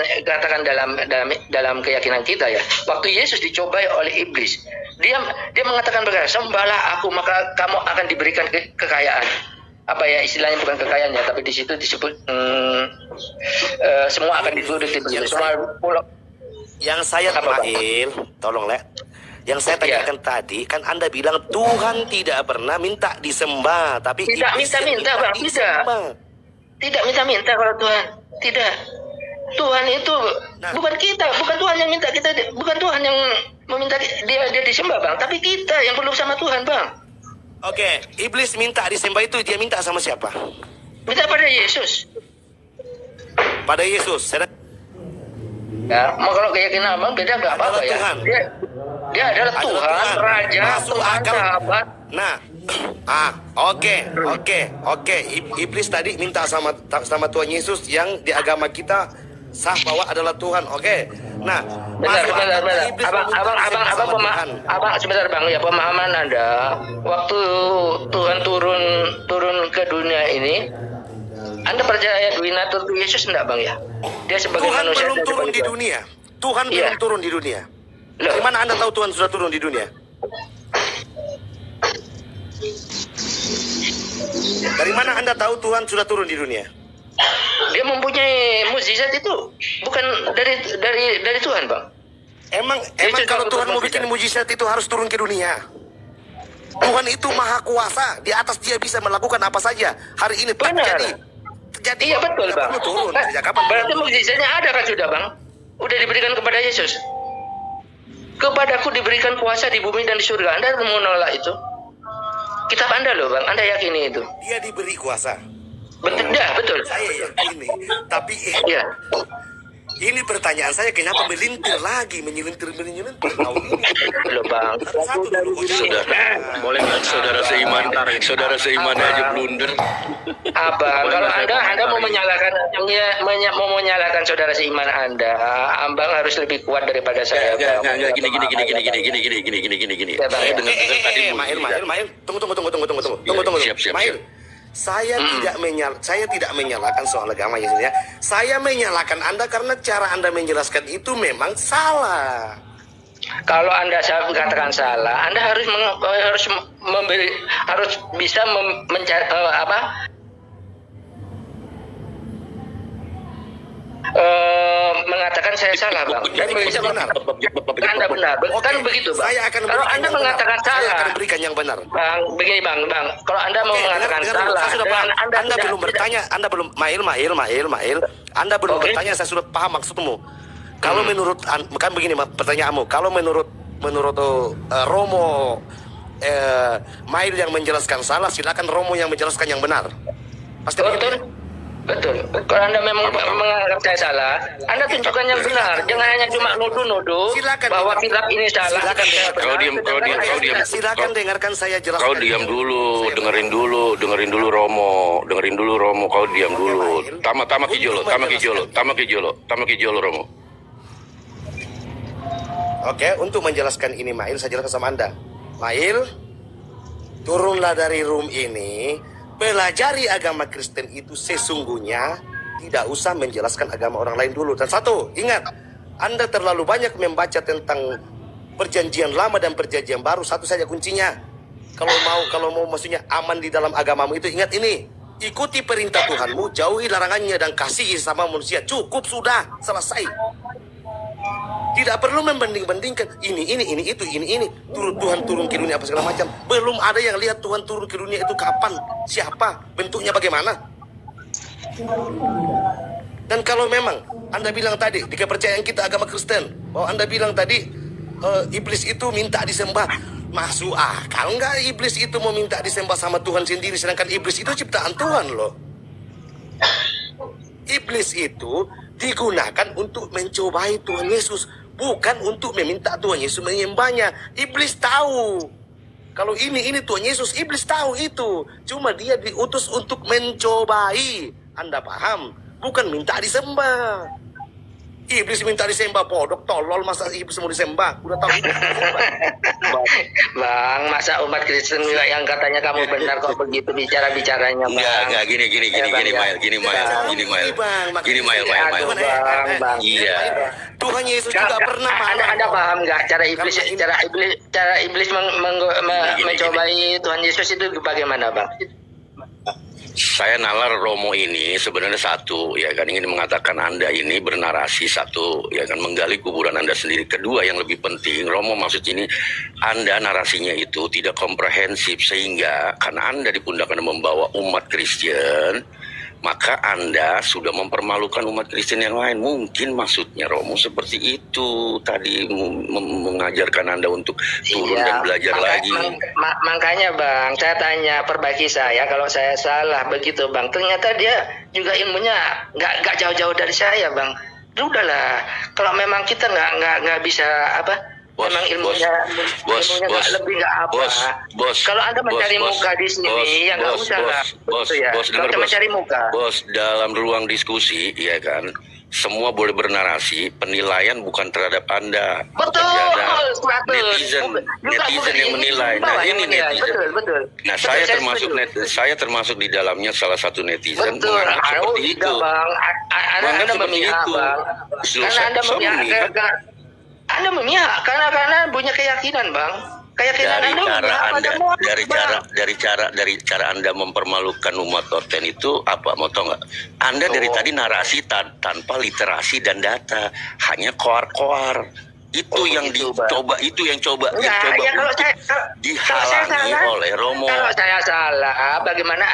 dalam keyakinan kita ya. Waktu Yesus dicobai oleh iblis, dia mengatakan berkata, sembahlah aku maka kamu akan diberikan kekayaan. Apa ya istilahnya, bukan kekayaan ya, tapi di situ disebut semua akan diberi semua pulau. Yang saya Mail, tolong Le. Yang saya tanyakan tadi, kan Anda bilang Tuhan tidak pernah minta disembah, tapi tidak minta-minta, Bang. Tidak minta-minta kalau Tuhan. Tidak. Tuhan itu bukan kita, bukan Tuhan yang minta kita, bukan Tuhan yang meminta dia disembah, Bang. Tapi kita yang perlu sama Tuhan, Bang. Oke, iblis minta disembah itu dia minta sama siapa? Minta pada Yesus. Pada Yesus. Ya, kalau keyakinan Abang beda nggak apa-apa ya. Dia adalah Tuhan, Raja, Tuhan, sahabat. Nah, oke. Iblis tadi minta sama Tuhan Yesus yang di agama kita sah bahwa adalah Tuhan. Oke. Nah, bentar. Abang sebentar, Bang. Ya, pemahaman Anda waktu Tuhan turun ke dunia ini, Anda percaya Dwinatur Yesus enggak, Bang ya? Dia sebagai Tuhan manusia belum turun di dunia. Tuhan belum turun di dunia. Dari mana Anda tahu Tuhan sudah turun di dunia? Dari mana Anda tahu Tuhan sudah turun di dunia? Dia mempunyai mukjizat itu bukan dari Tuhan, Bang. Emang kalau Tuhan mau bikin mukjizat itu harus turun ke dunia. Tuhan itu maha kuasa, di atas dia bisa melakukan apa saja. Hari ini terjadi. Jadi Iya betul nggak bang. perlu turun. Sejak kapan? Berarti mukjizatnya ada kan sudah bang? Udah diberikan kepada Yesus. Kepadaku diberikan kuasa di bumi dan di surga. Anda mau nolak itu? Kitab Anda loh bang. Anda yakini itu? Dia diberi kuasa. Betul, ya, betul. Saya yakini. Tapi Iya. ini pertanyaan saya, kenapa melintir lagi, menyelintir. Tahu ini. Loh bang. Satu dulu. Boleh nggak saudara seiman aja blunder. Abang, kalau Anda mau menyalahkan saudara seiman Anda, Abang harus lebih kuat daripada saya. Nggak, gini. Ya, Bang, Saya ya. dengar tadi Mail. Tunggu. Siap. Mail. Saya tidak menyalahkan soal agama ya. Saya menyalahkan Anda karena cara Anda menjelaskan itu memang salah. Kalau Anda katakan salah, Anda harus bisa mencari mengatakan saya salah bang. Dan bisa benar. Anda benar. Kan begitu bang. Saya akan Kalau Anda mengatakan saya salah, akan berikan yang benar. Bang, begini bang. Kalau Anda mau mengatakan salah, saya sudah paham. Anda tidak- belum bertanya, Anda belum Mail. Anda belum Oke. bertanya, saya sudah paham maksudmu. Kalau menurut kan begini pertanyaanmu, kalau menurut Romo Mail yang menjelaskan salah, silakan Romo yang menjelaskan yang benar. Pasti begitu. Betul. Betul. Kalau Anda memang menganggap saya salah, Anda tunjukkan yang benar. Jangan hanya cuma nuduh-nuduh Silakan. bahwa kitab ini salah. Silakan. Kau diam. Silakan dengarkan saya jelaskan. Kau diam dulu, dengerin dulu Romo, kau diam dulu. Tama kijolo Romo. Oke, untuk menjelaskan ini Mail, saya jelaskan sama Anda. Mail, turunlah dari room ini, pelajari agama Kristen itu sesungguhnya tidak usah menjelaskan agama orang lain dulu. Dan satu, ingat, Anda terlalu banyak membaca tentang perjanjian lama dan perjanjian baru. Satu saja kuncinya. Kalau mau maksudnya aman di dalam agamamu itu, ingat ini. Ikuti perintah Tuhanmu, jauhi larangannya dan kasihi sama manusia. Cukup sudah, selesai. Tidak perlu membanding-bandingkan ini itu. Tuhan turun ke dunia apa segala macam. Belum ada yang lihat Tuhan turun ke dunia itu kapan, siapa, bentuknya bagaimana. Dan kalau memang Anda bilang tadi di kepercayaan kita agama Kristen, bahwa Anda bilang tadi iblis itu minta disembah, masuk akal nggak iblis itu mau minta disembah sama Tuhan sendiri, sedangkan iblis itu ciptaan Tuhan loh. Iblis itu digunakan untuk mencobai Tuhan Yesus, bukan untuk meminta Tuhan Yesus menyembahnya. Iblis tahu kalau ini Tuhan Yesus, iblis tahu itu. Cuma dia diutus untuk mencobai. Anda paham? Bukan minta disembah. Iblis minta disembah, podok, tolol, masa iblis mau disembah? Udah tahu iblis mau disembah. Bang, masa umat Kristen juga yang katanya kamu benar kok begitu bicara-bicaranya bang. Enggak, gini Mail. Bang. Iya. Tuhan Yesus juga pernah marah. Anda paham nggak cara iblis mencobai Tuhan Yesus itu bagaimana bang? Saya nalar Romo ini sebenarnya satu, ya kan, ingin mengatakan Anda ini bernarasi satu, ya kan, menggali kuburan Anda sendiri. Kedua, yang lebih penting, Romo maksud ini Anda narasinya itu tidak komprehensif, sehingga karena Anda dipundakkan membawa umat Kristen, maka Anda sudah mempermalukan umat Kristen yang lain. Mungkin maksudnya Romo seperti itu tadi, mengajarkan Anda untuk turun dan belajar lagi. Makanya bang, saya tanya, perbaiki saya kalau saya salah begitu bang. Ternyata dia juga ilmunya nggak jauh-jauh dari saya bang. Udahlah, kalau memang kita nggak bisa memang ilmunya nggak lebih nggak apa. Kalau Anda mencari muka di sini, ya nggak usah lah. Kalau mencari muka. Bos, dalam ruang diskusi, ya kan, semua boleh bernarasi. Penilaian bukan terhadap Anda. Betul. Netizen yang menilai. Nah ini netizen. Betul. Nah saya termasuk di dalamnya salah satu netizen. Betul. Menganggap seperti itu. Bang. Anda memihak bang. Karena Anda memihak. Anda memihak karena punya keyakinan bang. Keyakinan dari cara Anda mempermalukan umat Orten itu apa, mau tahu nggak? Anda dari tadi narasi tanpa literasi dan data, hanya koar-koar. Itu yang dicoba, dihalangi oleh Romo. Kalau saya salah, bagaimana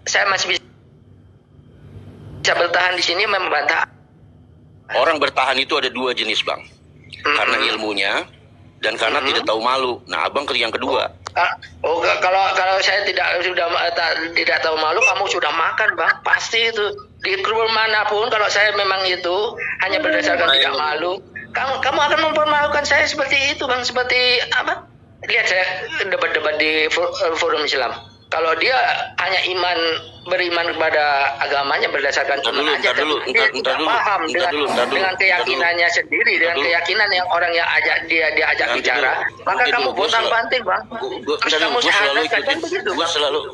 saya masih bisa bisa bertahan di sini membantah. Orang bertahan itu ada dua jenis, Bang. Karena ilmunya dan karena tidak tahu malu. Nah, Abang ke yang kedua. Kalau saya tidak tahu malu, kamu sudah makan, Bang. Pasti itu di grup manapun. Kalau saya memang itu hanya berdasarkan tidak malu, kamu akan mempermalukan saya seperti itu, Bang. Seperti apa? Lihat saya debat-debat di forum Islam. Kalau dia hanya beriman kepada agamanya berdasarkan iman aja, dia tidak paham dengan keyakinannya sendiri, dengan keyakinan yang orang yang dia diajak bicara, maka kamu bontang-panting, Bang.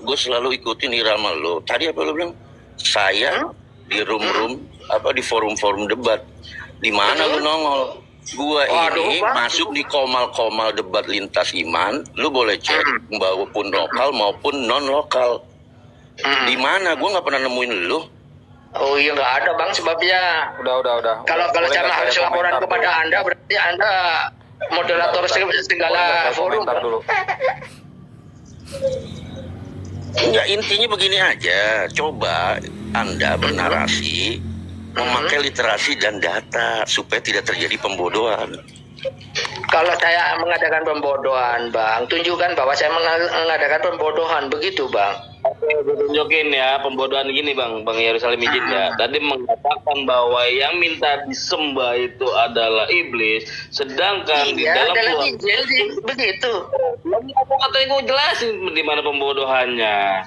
Gue selalu ikutin irama lo. Tadi apa lo bilang? Saya di room di forum debat. Di mana lu nongol? Gua ini masuk di komal debat lintas iman. Lu boleh cek maupun lokal maupun non lokal. Di mana? Gua nggak pernah nemuin lu. Oh iya, nggak ada, Bang, sebabnya. Udah. Kalau saya harus laporan kepada Anda, berarti Anda moderator segala forum. Dulu. Enggak, intinya begini aja. Coba Anda bernarasi, memakai literasi dan data supaya tidak terjadi pembodohan. Kalau saya mengadakan pembodohan, Bang, tunjukkan bahwa saya mengadakan pembodohan, begitu, Bang. Oke, gue tunjukin ya pembodohan gini, Bang Yerusalem izin ya. Tadi mengatakan bahwa yang minta disembah itu adalah iblis, sedangkan di dalam Injil begitu. Katanya gue jelasin di mana pembodohannya.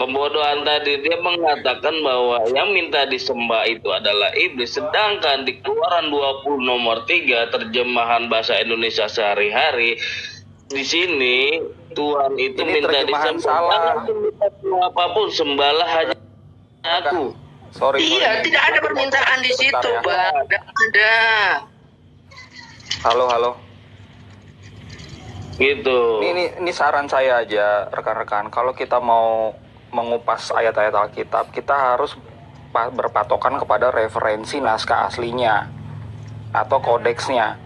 Pembodohan tadi dia mengatakan bahwa yang minta disembah itu adalah iblis, sedangkan di Keluaran 20 nomor 3 terjemahan bahasa Indonesia sehari-hari di sini Tuhan itu ini minta disembah. Salah. Apapun sembahlah hanya aku. Sorry. Iya, tidak ada permintaan di situ, ya. Bang. Tidak ada. Halo. Gitu. Ini saran saya aja, rekan-rekan. Kalau kita mau mengupas ayat-ayat Alkitab, kita harus berpatokan kepada referensi naskah aslinya atau kodeksnya.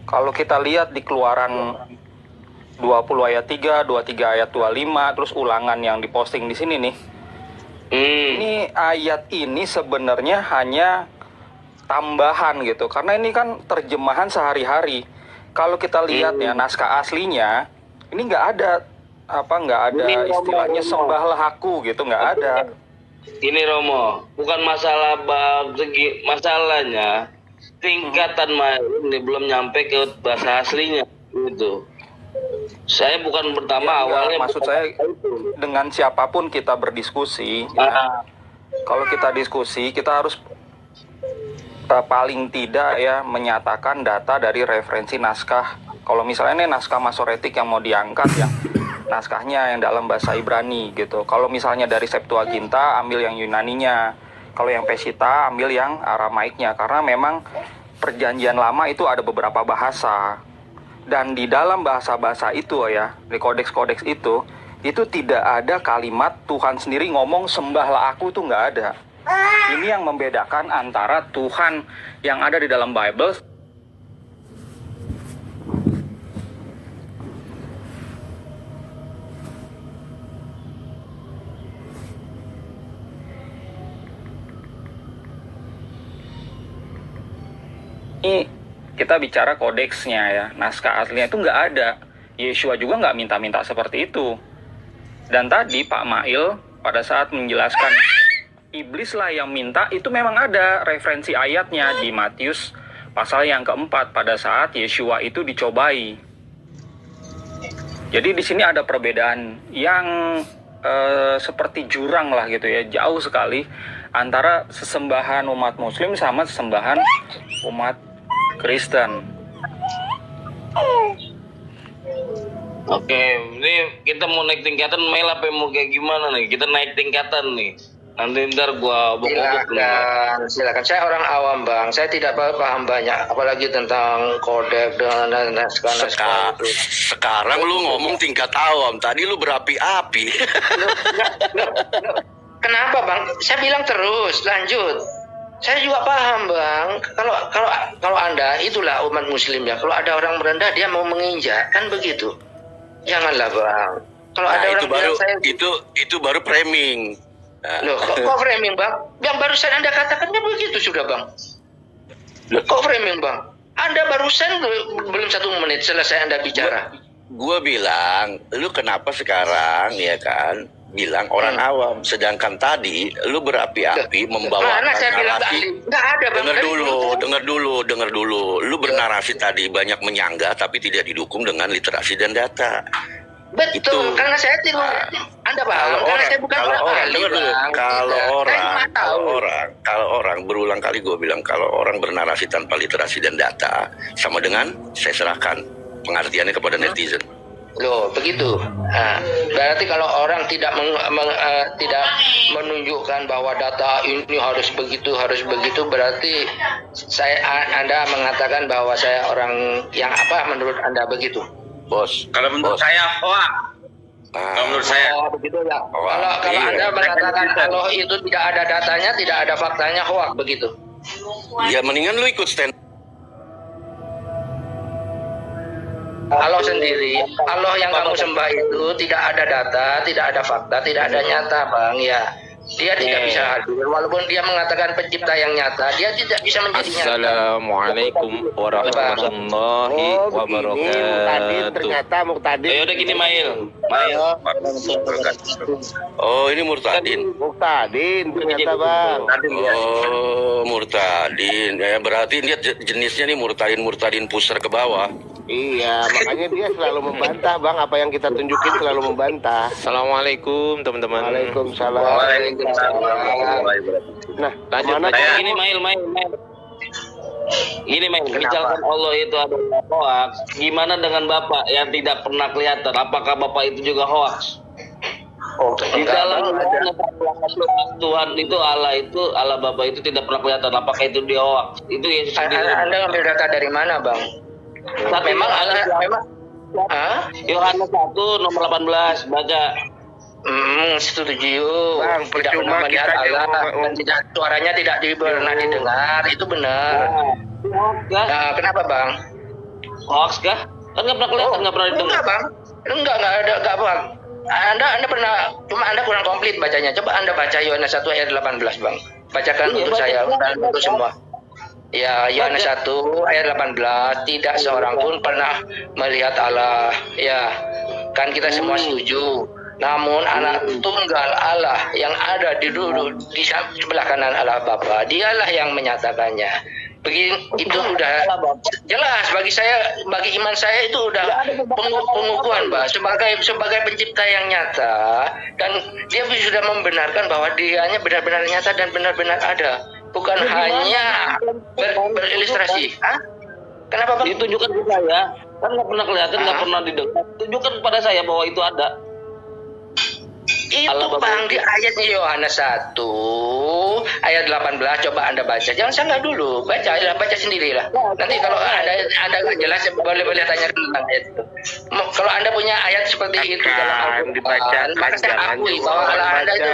Kalau kita lihat di Keluaran 20 ayat 3, 23 ayat 25, terus ulangan yang diposting di sini nih. Ini ayat ini sebenarnya hanya tambahan gitu, karena ini kan terjemahan sehari-hari. Kalau kita lihat ya naskah aslinya, ini nggak ada istilahnya sembahlah aku gitu, nggak ada. Ini Romo, bukan masalah segi masalahnya tingkatan ini belum nyampe ke bahasa aslinya gitu. Saya bukan pertama awalnya. Maksud saya dengan siapapun kita berdiskusi, ya, kalau kita diskusi kita harus paling tidak ya menyatakan data dari referensi naskah. Kalau misalnya ini naskah Masoretik yang mau diangkat ya, naskahnya yang dalam bahasa Ibrani gitu. Kalau misalnya dari Septuaginta ambil yang Yunaninya. Kalau yang Peshitta ambil yang Aramaiknya, karena memang Perjanjian Lama itu ada beberapa bahasa. Dan di dalam bahasa-bahasa itu ya, di kodeks-kodeks itu tidak ada kalimat Tuhan sendiri ngomong sembahlah aku, itu nggak ada. Ini yang membedakan antara Tuhan yang ada di dalam Bible ini. Kita bicara kodeksnya ya, naskah aslinya itu nggak ada. Yeshua juga nggak minta-minta seperti itu. Dan tadi Pak Mail pada saat menjelaskan iblis lah yang minta, itu memang ada referensi ayatnya di Matius pasal yang keempat pada saat Yeshua itu dicobai. Jadi di sini ada perbedaan yang seperti jurang lah gitu ya, jauh sekali antara sesembahan umat Muslim sama sesembahan umat Kristen. Oke, ini kita mau naik tingkatan, Mel apa mau kayak gimana nih? Kita naik tingkatan nih. Nanti ntar gua obok-obok. Silakan. Saya orang awam, Bang. Saya tidak paham banyak, apalagi tentang kodek dan naskah. Sekarang lu ngomong tingkat awam. Tadi lu berapi-api. Kenapa, Bang? Saya bilang terus, lanjut. Saya juga paham, Bang. Kalau Anda itulah umat Muslim ya. Kalau ada orang merendah dia mau menginjak, kan begitu. Janganlah, Bang. Kalau ada orang itu baru saya... itu baru framing. Loh, kok framing bang? Yang barusan Anda katakannya begitu sudah bang. Loh, kok framing bang? Anda barusan belum 1 menit selesai Anda bicara. Gua bilang, lu kenapa sekarang ya kan bilang orang awam, sedangkan tadi lu berapi-api membawakan Mana saya bilang narasi. nggak ada bang. Dengar dulu. Lu bernarasi tadi banyak menyanggah tapi tidak didukung dengan literasi dan data. Betul, karena saya tidak. Anda paham? Karena saya bukan orang ahli, Bang. Kalau orang berulang kali gue bilang kalau orang bernarasi tanpa literasi dan data sama dengan saya serahkan pengertiannya kepada netizen. Loh, begitu. Nah, berarti kalau orang tidak tidak menunjukkan bahwa data ini harus begitu, berarti Anda mengatakan bahwa saya orang yang apa menurut Anda begitu? Bos. Kalau menurut saya hoax. Kalau menurut saya. Begitu ya. Kalau Anda mengatakan kalau itu tidak ada datanya, tidak ada faktanya, hoax begitu. Ya mendingan lu ikut stand. Allah sendiri, Allah yang kamu sembah itu tidak ada data, tidak ada fakta, tidak ada nyata, Bang. Ya, dia tidak bisa hadir. Walaupun dia mengatakan pencipta yang nyata, dia tidak bisa menjadi nyata. Assalamualaikum warahmatullahi wabarakatuh. Ternyata Muqtadin. Ayo udah gini Mail. Oh ini Murtadin. Muqtadin ternyata bang. Oh Murtadin. Ya berarti dia jenisnya nih Murtadin pusar ke bawah. Iya, makanya dia selalu membantah bang, apa yang kita tunjukin selalu membantah. Assalamualaikum teman-teman. Waalaikumsalam. Nah, lanjut. Ini Mail. Ini Mail, misalkan Allah itu adalah hoax, gimana dengan Bapak yang tidak pernah kelihatan? Apakah Bapak itu juga hoax? Di dalam Tuhan itu Allah Bapak itu tidak pernah kelihatan. Apakah itu dia hoax? Itu Yesus sendiri. Anda ngambil data dari mana, Bang? Memang Allah Yohanes 1 nomor 18 baca. Setuju. Bang, Tidak pernah melihat Allah dan suaranya tidak pernah didengar. Itu benar. Nah, kenapa bang? Hoax kah? Kan nggak pernah kelihatan, nggak pernah didengar. Enggak bang. Enggak ada bang. Anda pernah, cuma Anda kurang komplit bacanya. Coba Anda baca Yohanes 1 ayat 18 bang. Bacakan untuk saya dan untuk semua. Ya, Yohanes 1 ayat 18, tidak seorang pun pernah melihat Allah. Ya, kan kita semua setuju. Namun anak tunggal Allah yang ada di sebelah kanan Allah Bapa, dialah yang menyatakannya. Itu udah jelas bagi saya, bagi iman saya itu udah pengukuhan, Pak, sebagai pencipta yang nyata, dan dia sudah membenarkan bahwa dianya benar-benar nyata dan benar-benar ada. Bukan hanya berilustrasi. Kenapa Bang? Ditunjukkan ke saya, kan nggak pernah kelihatan, nggak pernah didengar. Tunjukkan kepada saya bahwa itu ada. Itu Bang di ayatnya Yohanes 1 ayat 18, coba Anda baca. Jangan sanggah dulu, baca sendirilah. Nanti kalau Anda nggak jelas, boleh tanya tentang ayat itu. Kalau Anda punya ayat seperti itu dalam Al-Quran, maka saya akui bahwa Anda itu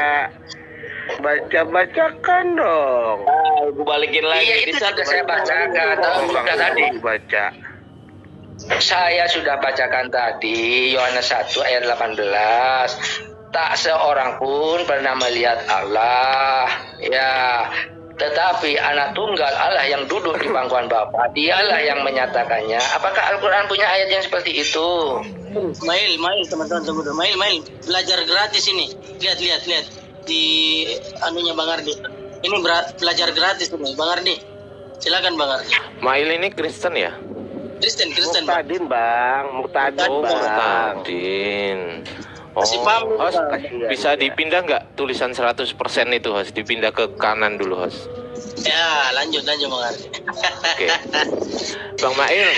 bacakan dong. Ibu balikin lagi. Iya, itu sudah saya bacakan. Sudah tadi. Baca. Saya sudah bacakan tadi Yohanes 1 ayat 18. Tak seorang pun pernah melihat Allah. Ya, tetapi anak tunggal Allah yang duduk di pangkuan Bapa, dialah yang menyatakannya. Apakah Al-Quran punya ayat yang seperti itu? Mail, teman-teman tunggu dulu. Mail, belajar gratis ini. Lihat di anunya Bang Ardi. Ini belajar gratis ini, Bang Ardi. Silakan Bang Ardi. Mail ini Kristen ya? Kristen. Muqtadin bang. Oh, host, bisa dipindah nggak tulisan 100% itu host? Dipindah ke kanan dulu host. Ya, lanjut Bang Ardi. Oke. Bang Mail.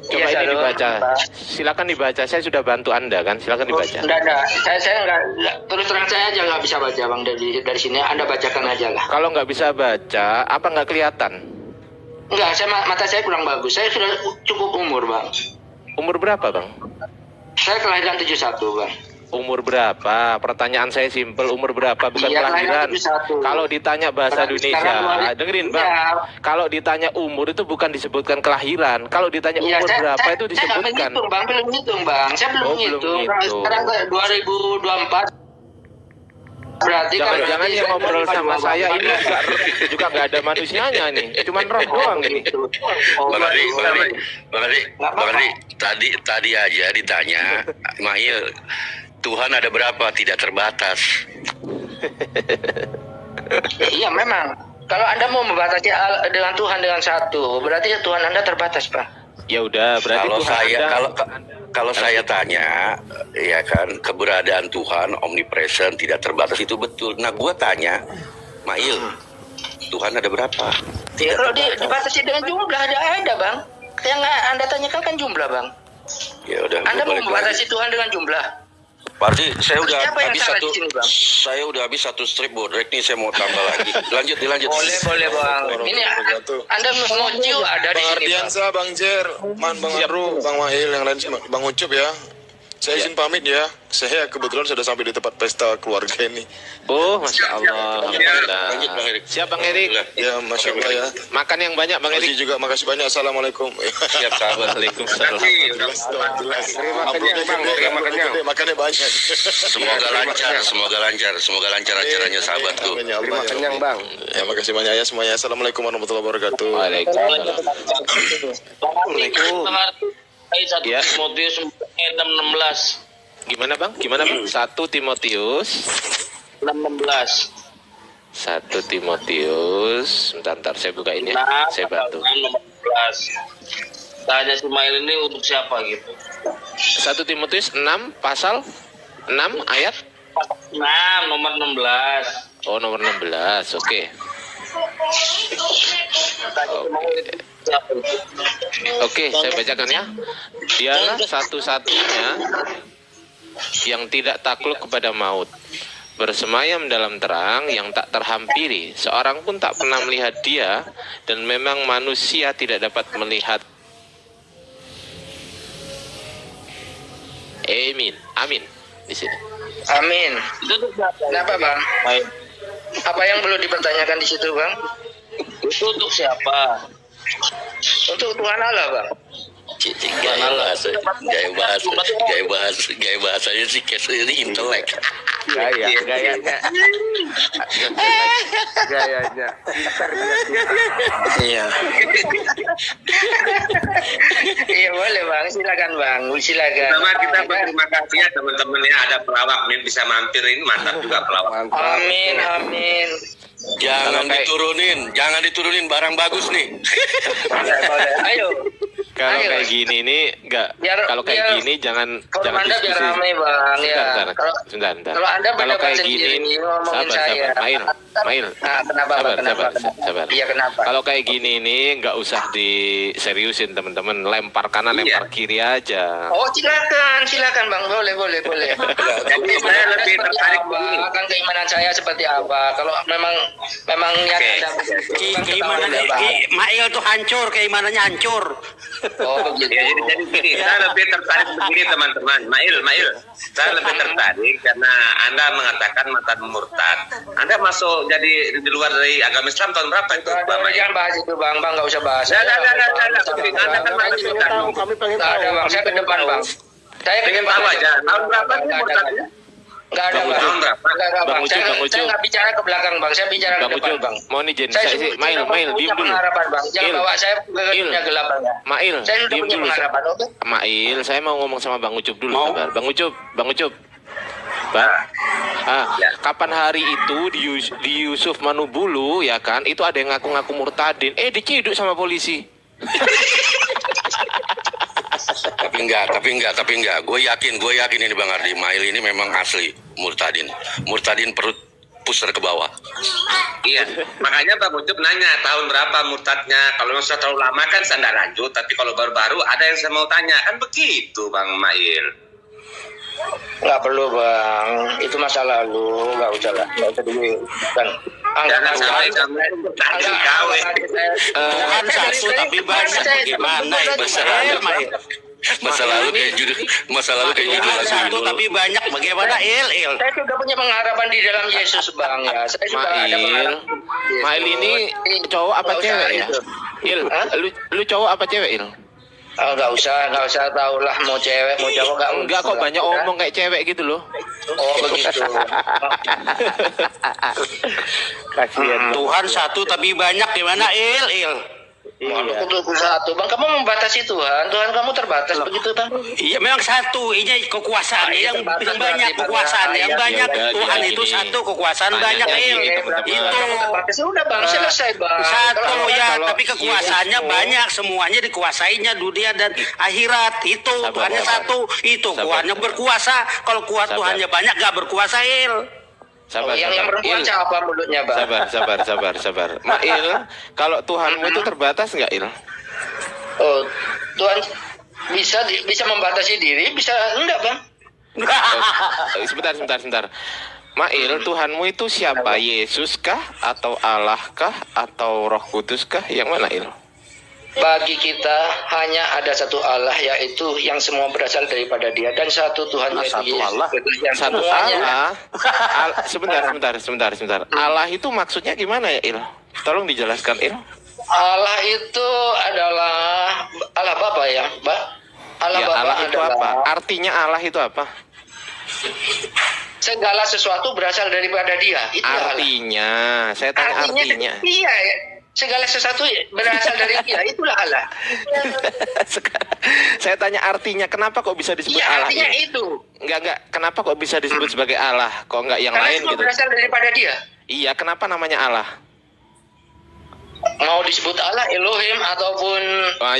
Coba ini dibaca. Silakan dibaca. Saya sudah bantu Anda kan. Silakan dibaca. Enggak. Saya enggak, terus terang saya aja nggak bisa baca Bang, dari sini. Anda bacakan aja lah. Kalau nggak bisa baca, apa nggak kelihatan? Enggak, mata saya kurang bagus. Saya sudah cukup umur, Bang. Umur berapa, Bang? Saya kelahiran 71, Bang. Umur berapa? Pertanyaan saya simpel, umur berapa bukan kelahiran. Kalau ditanya bahasa Indonesia, dengerin Bang. Kalau ditanya umur itu bukan disebutkan kelahiran. Kalau ditanya umur berapa itu disebutkan. Belum ngitung, Bang. Saya belum ngitung. Sekarang 2024. Berarti kan Jangan-jangan yang ngobrol sama saya ini juga nggak ada manusianya nih, cuman roh doang ini. Bang Ardi, tadi aja ditanya, Mail, Tuhan ada berapa? Tidak terbatas. Iya memang. Kalau Anda mau membatasi dengan Tuhan dengan satu, berarti Tuhan Anda terbatas, Pak. Ya udah, berarti Kalau Tuhan saya Anda... kalau saya tanya, ya kan, keberadaan Tuhan omnipresent tidak terbatas itu betul. Nah, gua tanya, Mail, Tuhan ada berapa? Ya kalau dibatasi dengan jumlah ada, Bang. Yang Anda tanyakan kan jumlah, Bang. Ya udah. Anda mau membatasi Tuhan dengan jumlah. Berarti saya udah Siapa yang habis salah satu. di sini, Bang? Saya udah habis satu strip bodrek nih, saya mau tambah lagi. Dilanjut. Boleh, Bang. Ini Anda mau jiwa ada di Bang sini, Bang. Ardiansa, Bang Jer, Bang Andru, Bang Mahil, yang lain, Bang Ucup ya. Saya izin pamit ya. Saya kebetulan sudah sampai di tempat pesta keluarga ini. Oh, Masya Allah. Alhamdulillah. Lanjut, Bang Erik. Siap, Bang Erik. Ya, Masya Allah ya. Makan yang banyak, Bang Erik. Makasih juga, makasih banyak. Assalamualaikum. Siap, sahabat. Waalaikumsalam. Jelas. Terima kenyang. Makannya banyak. Semoga lancar acaranya sahabatku. Amin, ya Allah, Terima ya kenyang, Rabbi. Bang. Ya, makasih banyak ya semuanya. Assalamualaikum warahmatullahi wabarakatuh. Waalaikumsalam. Ya. 1 Timotius 6:16. Gimana, Bang? 1 Timotius 6:16. 1 Timotius. Bentar, saya buka ini ya. Saya bantu. 6:16. Tanya si Mail ini untuk siapa gitu. 1 Timotius 6 pasal 6 ayat 6 nomor 16. Oh, nomor 16. Oke. Oke, saya bacakan ya. Dialah satu-satunya yang tidak takluk kepada maut, bersemayam dalam terang yang tak terhampiri. Seorang pun tak pernah melihat dia, dan memang manusia tidak dapat melihat. Amin. Di sini. Amin. Kenapa, Bang? Apa yang perlu dipertanyakan di situ, Bang? Itu untuk siapa? Untuk Tuhan Allah, Bang. Gaya bahasanya sih kayak ini intelek. Gayanya. Iya. Iya boleh, Bang. Silakan, Bang. Silakan. Pertama kita berterima kasih ya teman-teman ya, ada pelawak nih bisa mampir ini, mantap juga pelawak. Amin. Jangan diturunin barang bagus nih. Ayo. Kalau kayak gini nih kalau kayak gini jangan Anda diskusi. biar ramai, Bang. Sebentar. Kalau Anda Kalau kayak pendapat gini, sendiri, ngomongin saya. Mail. Kenapa? Sabar. Iya, kenapa? Kalau kayak gini nih nggak usah diseriusin, teman-teman. Lempar kanan, lempar kiri aja. Oh, silakan, Bang. Boleh. Jadi saya lebih tertarik begini. Kan keimanan saya seperti apa? Kalau memang niat Anda Keimanan Mail tuh hancur, keimanannya hancur. Oh, begitu. Ya, jadi gini, saya lebih tertarik begini teman-teman. Mail, saya lebih tertarik karena Anda mengatakan mantan murtad. Anda masuk jadi di luar dari agama Islam tahun berapa itu? Jangan bahas itu, Bang. Nggak usah bahas. Anda kan mantan murtad. Kami pengen Nggak ada, tahu. Bang. Saya ke depan, Bang. Saya Pengen tahu aja. Tahun berapa sih murtadnya? Nggak ada, Bang. Tahun berapa? Bang. Ucup. Saya nggak bicara ke belakang, Bang. Saya bicara ke depan, Bang. Mau nih Jen, saya sih Mail, diam dulu. Pengharapan, Bang. Jangan bawa saya ke dunia gelap, Bang. Mail, Saya sudah diam punya dulu. pengharapan, oke? Mail, saya mau ngomong sama Bang Ucup dulu. Sabar. Bang Ucup. Bang. Kapan hari itu di Yusuf Manubulu ya kan, itu ada yang ngaku-ngaku murtadin, diciduk sama polisi. Tapi enggak. Gue yakin ini Bang Ardi, Mail ini memang asli murtadin perut pusar ke bawah. Iya, makanya Bang Ucup nanya tahun berapa murtadnya. Kalau yang sudah terlalu lama kan saya nggak lanjut, tapi kalau baru-baru ada yang saya mau tanya, kan begitu Bang Mail. Nggak perlu, Bang. Itu masa lalu. Nggak usah lah. Nggak usah dulu. Kan. Jangan sampai kawin. Bukan satu tapi banyak. Bagaimana itu? Masa lalu kayak judul lagu Satu itu. tapi banyak. Bagaimana Il? Saya sudah punya pengharapan di dalam Yesus, Bang. Ya. Saya sudah ada pengharapan. Mail ini cowok apa cewek ya? Il, lu cowok apa cewek, Il? Nggak usah tahu lah mau cewek mau cowok nggak Enggak kok banyak omong kayak cewek gitu loh. Oh begitu. Kasihan. Tuhan satu tapi banyak gimana Il? Iya. Untuk satu, Bang, kamu membatasi Tuhan kamu terbatas begitu, Bang? Iya, memang satu. Ini kekuasaan yang banyak, kekuasaan yang banyak. Tuhan itu satu, kekuasaan banyak Il. Itu sudah Bang, selesai Bang. satu ya, tapi kekuasaannya banyak, semuanya dikuasainya dunia dan akhirat. Itu Tuhannya satu, itu Tuhannya berkuasa. Kalau kuat Tuhannya banyak, gak berkuasa Il. Yang berkuasa apa mulutnya, Bang? Sabar. Mail, kalau Tuhanmu itu terbatas nggak, Il? Oh, Tuhan bisa membatasi diri, bisa enggak, Bang? Sebentar. Mail, Tuhanmu itu siapa? Yesus kah? Atau Allah kah? Atau Roh Kudus kah? Yang mana, Il? Bagi kita hanya ada satu Allah, yaitu yang semua berasal daripada Dia, dan satu Tuhan yaitu Satu Yesus. Allah. Satu Allah. Sebentar. Allah itu maksudnya gimana ya, Il? Tolong dijelaskan, Il. Allah itu adalah Allah Bapa ya, Mbak. Allah itu apa? Artinya Allah itu apa? Segala sesuatu berasal daripada Dia. Itu artinya, Allah. Saya tanya artinya. Iya, segala sesuatu berasal dari Dia, itulah Allah. Saya tanya artinya, kenapa kok bisa disebut Allah? Artinya itu. Enggak, kenapa kok bisa disebut sebagai Allah? Kok enggak yang Karena lain itu gitu? berasal daripada Dia. Iya, kenapa namanya Allah? Mau disebut Allah, Elohim ataupun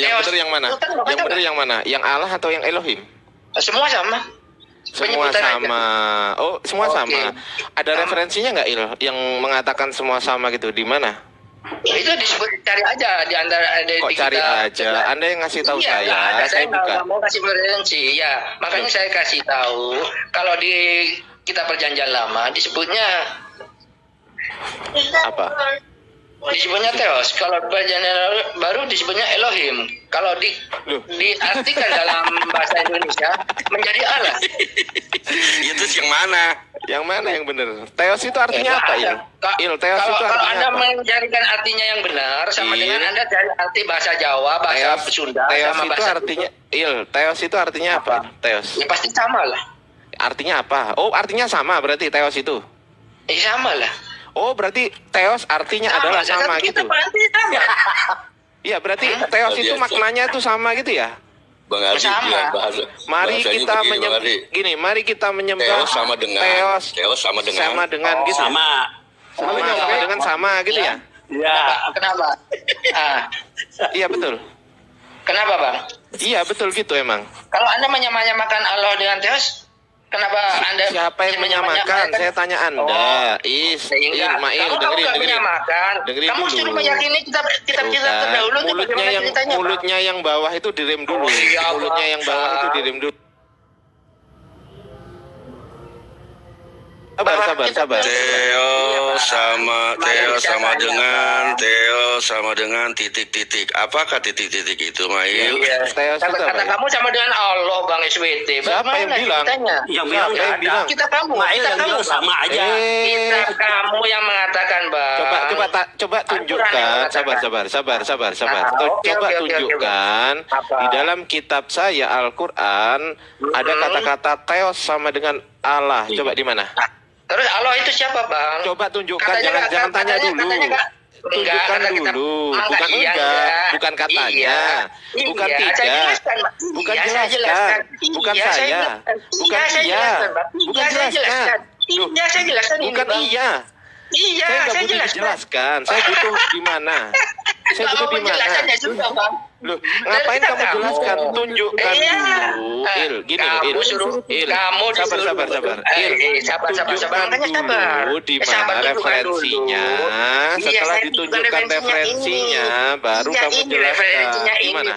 yang benar yang mana? Yang benar yang mana? Yang Allah atau yang Elohim? Semua sama. Semua sama. Oh, semua sama. Ada referensinya nggak, Il? Yang mengatakan semua sama gitu di mana? Itu disebut, cari aja di antara kok cari aja? Anda yang ngasih tahu saya nggak mau kasih referensi ya, makanya saya kasih tahu kalau di kitab perjanjian lama disebutnya apa? Disebutnya Theos. Kalau perjanjian baru disebutnya Elohim. Kalau diartikan dalam bahasa Indonesia menjadi Allah. Itu yang mana? Yang mana yang benar? Theos itu artinya apa, Il? Theos itu kalau artinya Anda apa? mencarikan artinya yang benar sama dengan Anda cari arti bahasa Jawa, bahasa Sunda, Theos sama itu bahasa artinya, Theos itu artinya apa? Theos. Ya pasti sama lah. Artinya apa? Oh, artinya sama berarti Theos itu. Sama lah. Oh, berarti Theos artinya adalah sama gitu. Iya, berarti Theos itu maknanya itu sama gitu ya? Bang Ardi bilang mari kita menyembah Theos sama dengan gitu. Sama gitu ya? Iya. Kenapa? Iya betul. Kenapa, Bang? Iya betul gitu emang. Kalau Anda menyamakan Allah dengan Theos, kenapa Anda siapa yang menyamakan? Saya tanya Anda. Mail, dengerin kamu dulu. suruh meyakini kitab terdahulu itu bagaimana ceritanya, mulutnya yang bawah itu direm dulu. Mulutnya yang bawah itu direm dulu. Sabar. Theos sama dengan titik-titik. Apakah titik-titik itu, Mail? Theos itu kata kamu sama dengan Allah, Bang SWT. Siapa yang bilang? Yang bilang kita kamu sama aja. Kita kamu yang mengatakan, Bang. Coba tunjukkan. Sabar. Coba tunjukkan di dalam kitab saya Al-Qur'an ada kata-kata Theos sama dengan Allah. Coba di mana? Terus Allah itu siapa, Bang? Coba tunjukkan, jangan tanya dulu. Tunjukkan dulu, bukan katanya, bukan tidak, bukan jelaskan, bukan saya, bukan jelaskan, bukan iya. Saya nggak butuh dijelaskan, saya butuh di mana? Saya butuh di mana? Loh, ngapain kamu jelaskan? Tunjukkan dulu. Gini loh, sabar. Tunjukkan dulu di mana referensinya. Setelah ditunjukkan referensinya, baru kamu jelaskan. Gimana?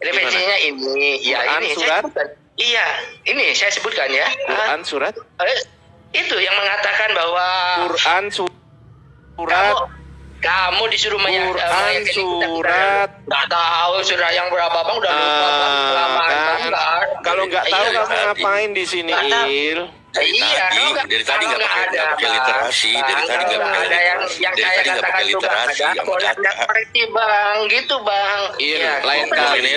Referensinya ini. Ya, ini surat. Iya, ini saya sebutkan ya. Quran surat. Itu yang mengatakan bahwa Quran surat. Kamu disuruh Quran surat. Nggak tahu surat yang berapa, Bang, udah lupa, Bang. Kalau nggak tahu kamu ngapain di sini, Il? Dari tadi nggak pakai literasi, dari tadi nggak pakai literasi, Bang, gitu, Bang. Lain kali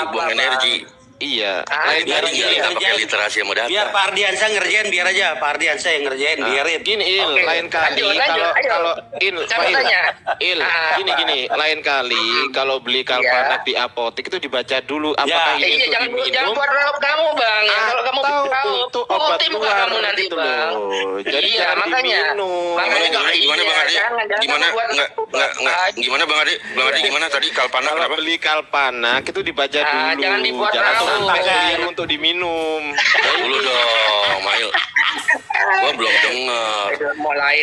buang energi. Iya. Lain biar kali aja, kita pakai ngerjain. literasi sama data. Biar Pak Ardiansyah ngerjain, biar aja Pak Ardiansyah yang ngerjain, biarin. Gini Il, Oke. lain kali Lanjut, ayo. kalau Il, Saya Pak mau tanya. Il, Ah, gini, lain kali kalau beli kalpanak di apotek itu dibaca dulu apakah ini Iya, untuk jangan diminum buat raup kamu bang. Ya, kalau kamu atau tahu, untuk obat putih muka luar kamu nanti gitu bang. loh. Jadi Iya, jangan makanya. diminum. Makanya Gimana Bang Adi? jangan Gimana? kamu buat Enggak. Gimana Bang Adi? Bang Adi gimana tadi kalpanak Kalau kenapa? beli kalpanak itu dibaca dulu. jangan dibuat Jangan raup. sampai clear untuk diminum. Dulu dong, Mail. Gua belum dengar. mulai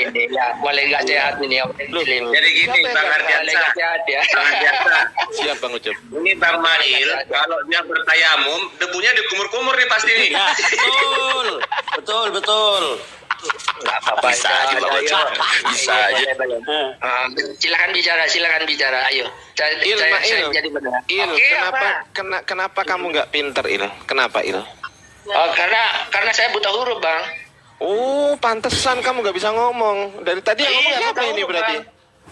nih ya, mulai nggak sehat ini ya. Jadi gini, Bang Ardiansyah. ya. Bang Ardiansyah. Siap Bang Ucup. Ini Bang Mail, kalau dia bertayamum, debunya dikumur-kumur nih pasti nih. Ya, betul. Nggak apa-apa. Bisa aja Bang Ucup. Bisa aja. Silakan bicara. Ayo. Saya jadi benar. Il, Oke, kenapa kamu nggak pinter Il? Kenapa Il? Oh, karena saya buta huruf bang. Oh, pantesan kamu nggak bisa ngomong. Dari tadi yang ngomong siapa ini berarti?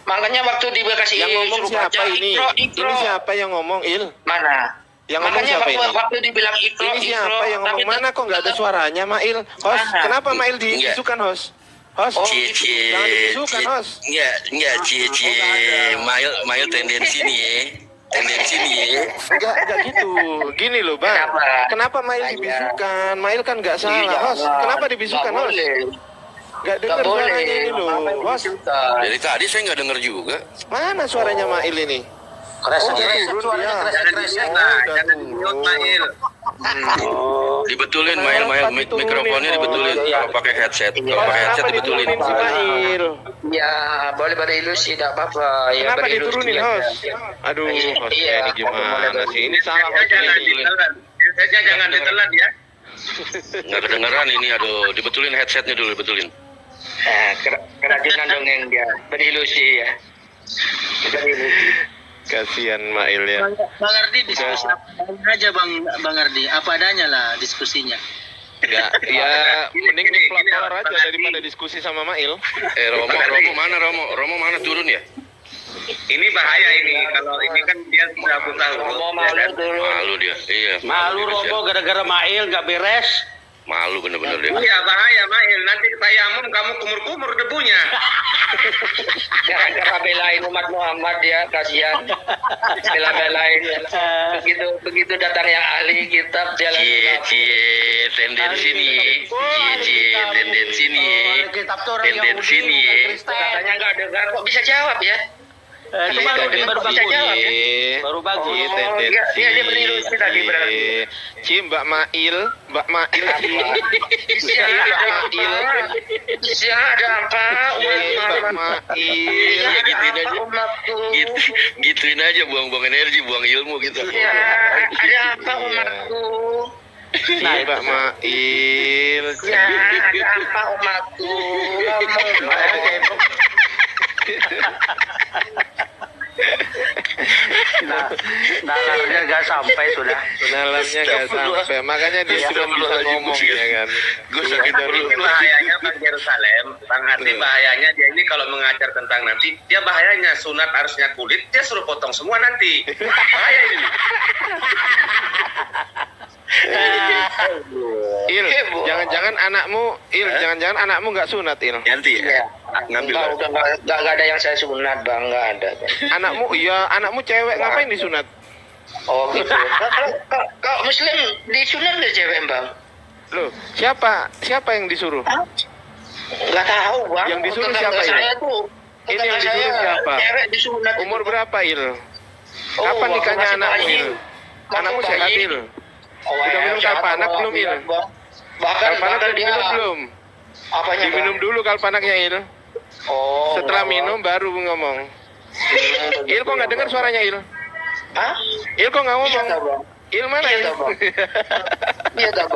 Makanya waktu di Bekasi Yang ngomong suruh siapa baca, ini? Ikro. Ini siapa yang ngomong Il? Mana? Yang ngomong Makanya siapa ini? waktu dibilang Ikro, Ini siapa yang ngomong? tapi Mana kok nggak ada suaranya, Mail? Host, Mana? kenapa Mail dibisukan host? Host, jangan dibisukan host. Enggak, Mail tendensi nih ya. Enggak gitu. Gini loh, Bang. Kenapa Mail dibisukan? Mail kan nggak salah, host. Kenapa dibisukan, host? Nggak dengar suaranya ini loh, host. Dari tadi saya nggak dengar juga. Mana suaranya Mail ini? Kresek Jangan di-mute, Mail. Dibetulin Mail mikrofonnya dibetulin. Kalau pakai headset, dibetulin. Ya boleh pada ilusi, tidak apa-apa. Ya, Kenapa berilusi diturunin aja. host? Aduh, hostnya ini gimana sih? Ini salah Jangan hostnya. ditelan. Jangan ditelan ya. Nggak kedengeran ini, aduh. Dibetulin headsetnya dulu, dibetulin. Kerajinan dongeng dia, berilusi ya. Kasihan Mail ya. Bang Ardi diskusi apa aja Bang Ardi, apa adanya lah diskusinya. Ya, mending di pelapor aja daripada diskusi sama Mail. Romo mana turun ya? Ini bahaya ini. Kalau ini kan dia sudah buta huruf. Malu dia. Iya. Malu Romo gara-gara Mail nggak beres. Malu bener-bener dia. Iya bahaya Mail. Nanti tayamum kamu kumur-kumur debunya. Gara-gara belain umat Muhammad ya, kasihan. Bela-belain. Begitu datang yang ahli kitab jalan. Tendensi nih. Katanya nggak dengar, kok bisa jawab ya? Baru bagus. Dia berilusi tadi berarti. Mbak Mail. Bisa ada apa? Mbak Mail. Gituin aja, buang-buang energi, buang ilmu gitu. Ya, ada apa umatku? Mbak Mail. Ya, ada apa umatku? Nalarnya nggak sampai sudah. Nalarnya nggak sampai, makanya dia sudah bisa ngomong ya kan. Gue sakit perut. Ini bahayanya Bang Yerusalem, Bang Ardi bahayanya dia ini kalau mengajar tentang nanti, dia bahayanya sunat harusnya kulit, dia suruh potong semua nanti. Bahaya ini. Jangan-jangan anakmu nggak sunat Il. Ganti ya. Ngambil. Udah nggak ada yang saya sunat bang, nggak ada. Anakmu cewek ngapain disunat? Oh gitu. Kalau Muslim disunat nggak cewek bang? Loh, siapa yang disuruh? Nggak tahu bang. Yang disuruh siapa ini? Ini yang disuruh siapa? Cewek disunat. Umur berapa Il? Kapan nikahnya anakmu Il? Anakmu sehat Il? Udah minum kalpanak belum Il? Kalpanak udah diminum belum? Apanya diminum dulu kalpanaknya Il. Setelah minum baru ngomong. Il kok nggak dengar suaranya Il? Hah? Il kok nggak ngomong? Il mana Il? Iya bang.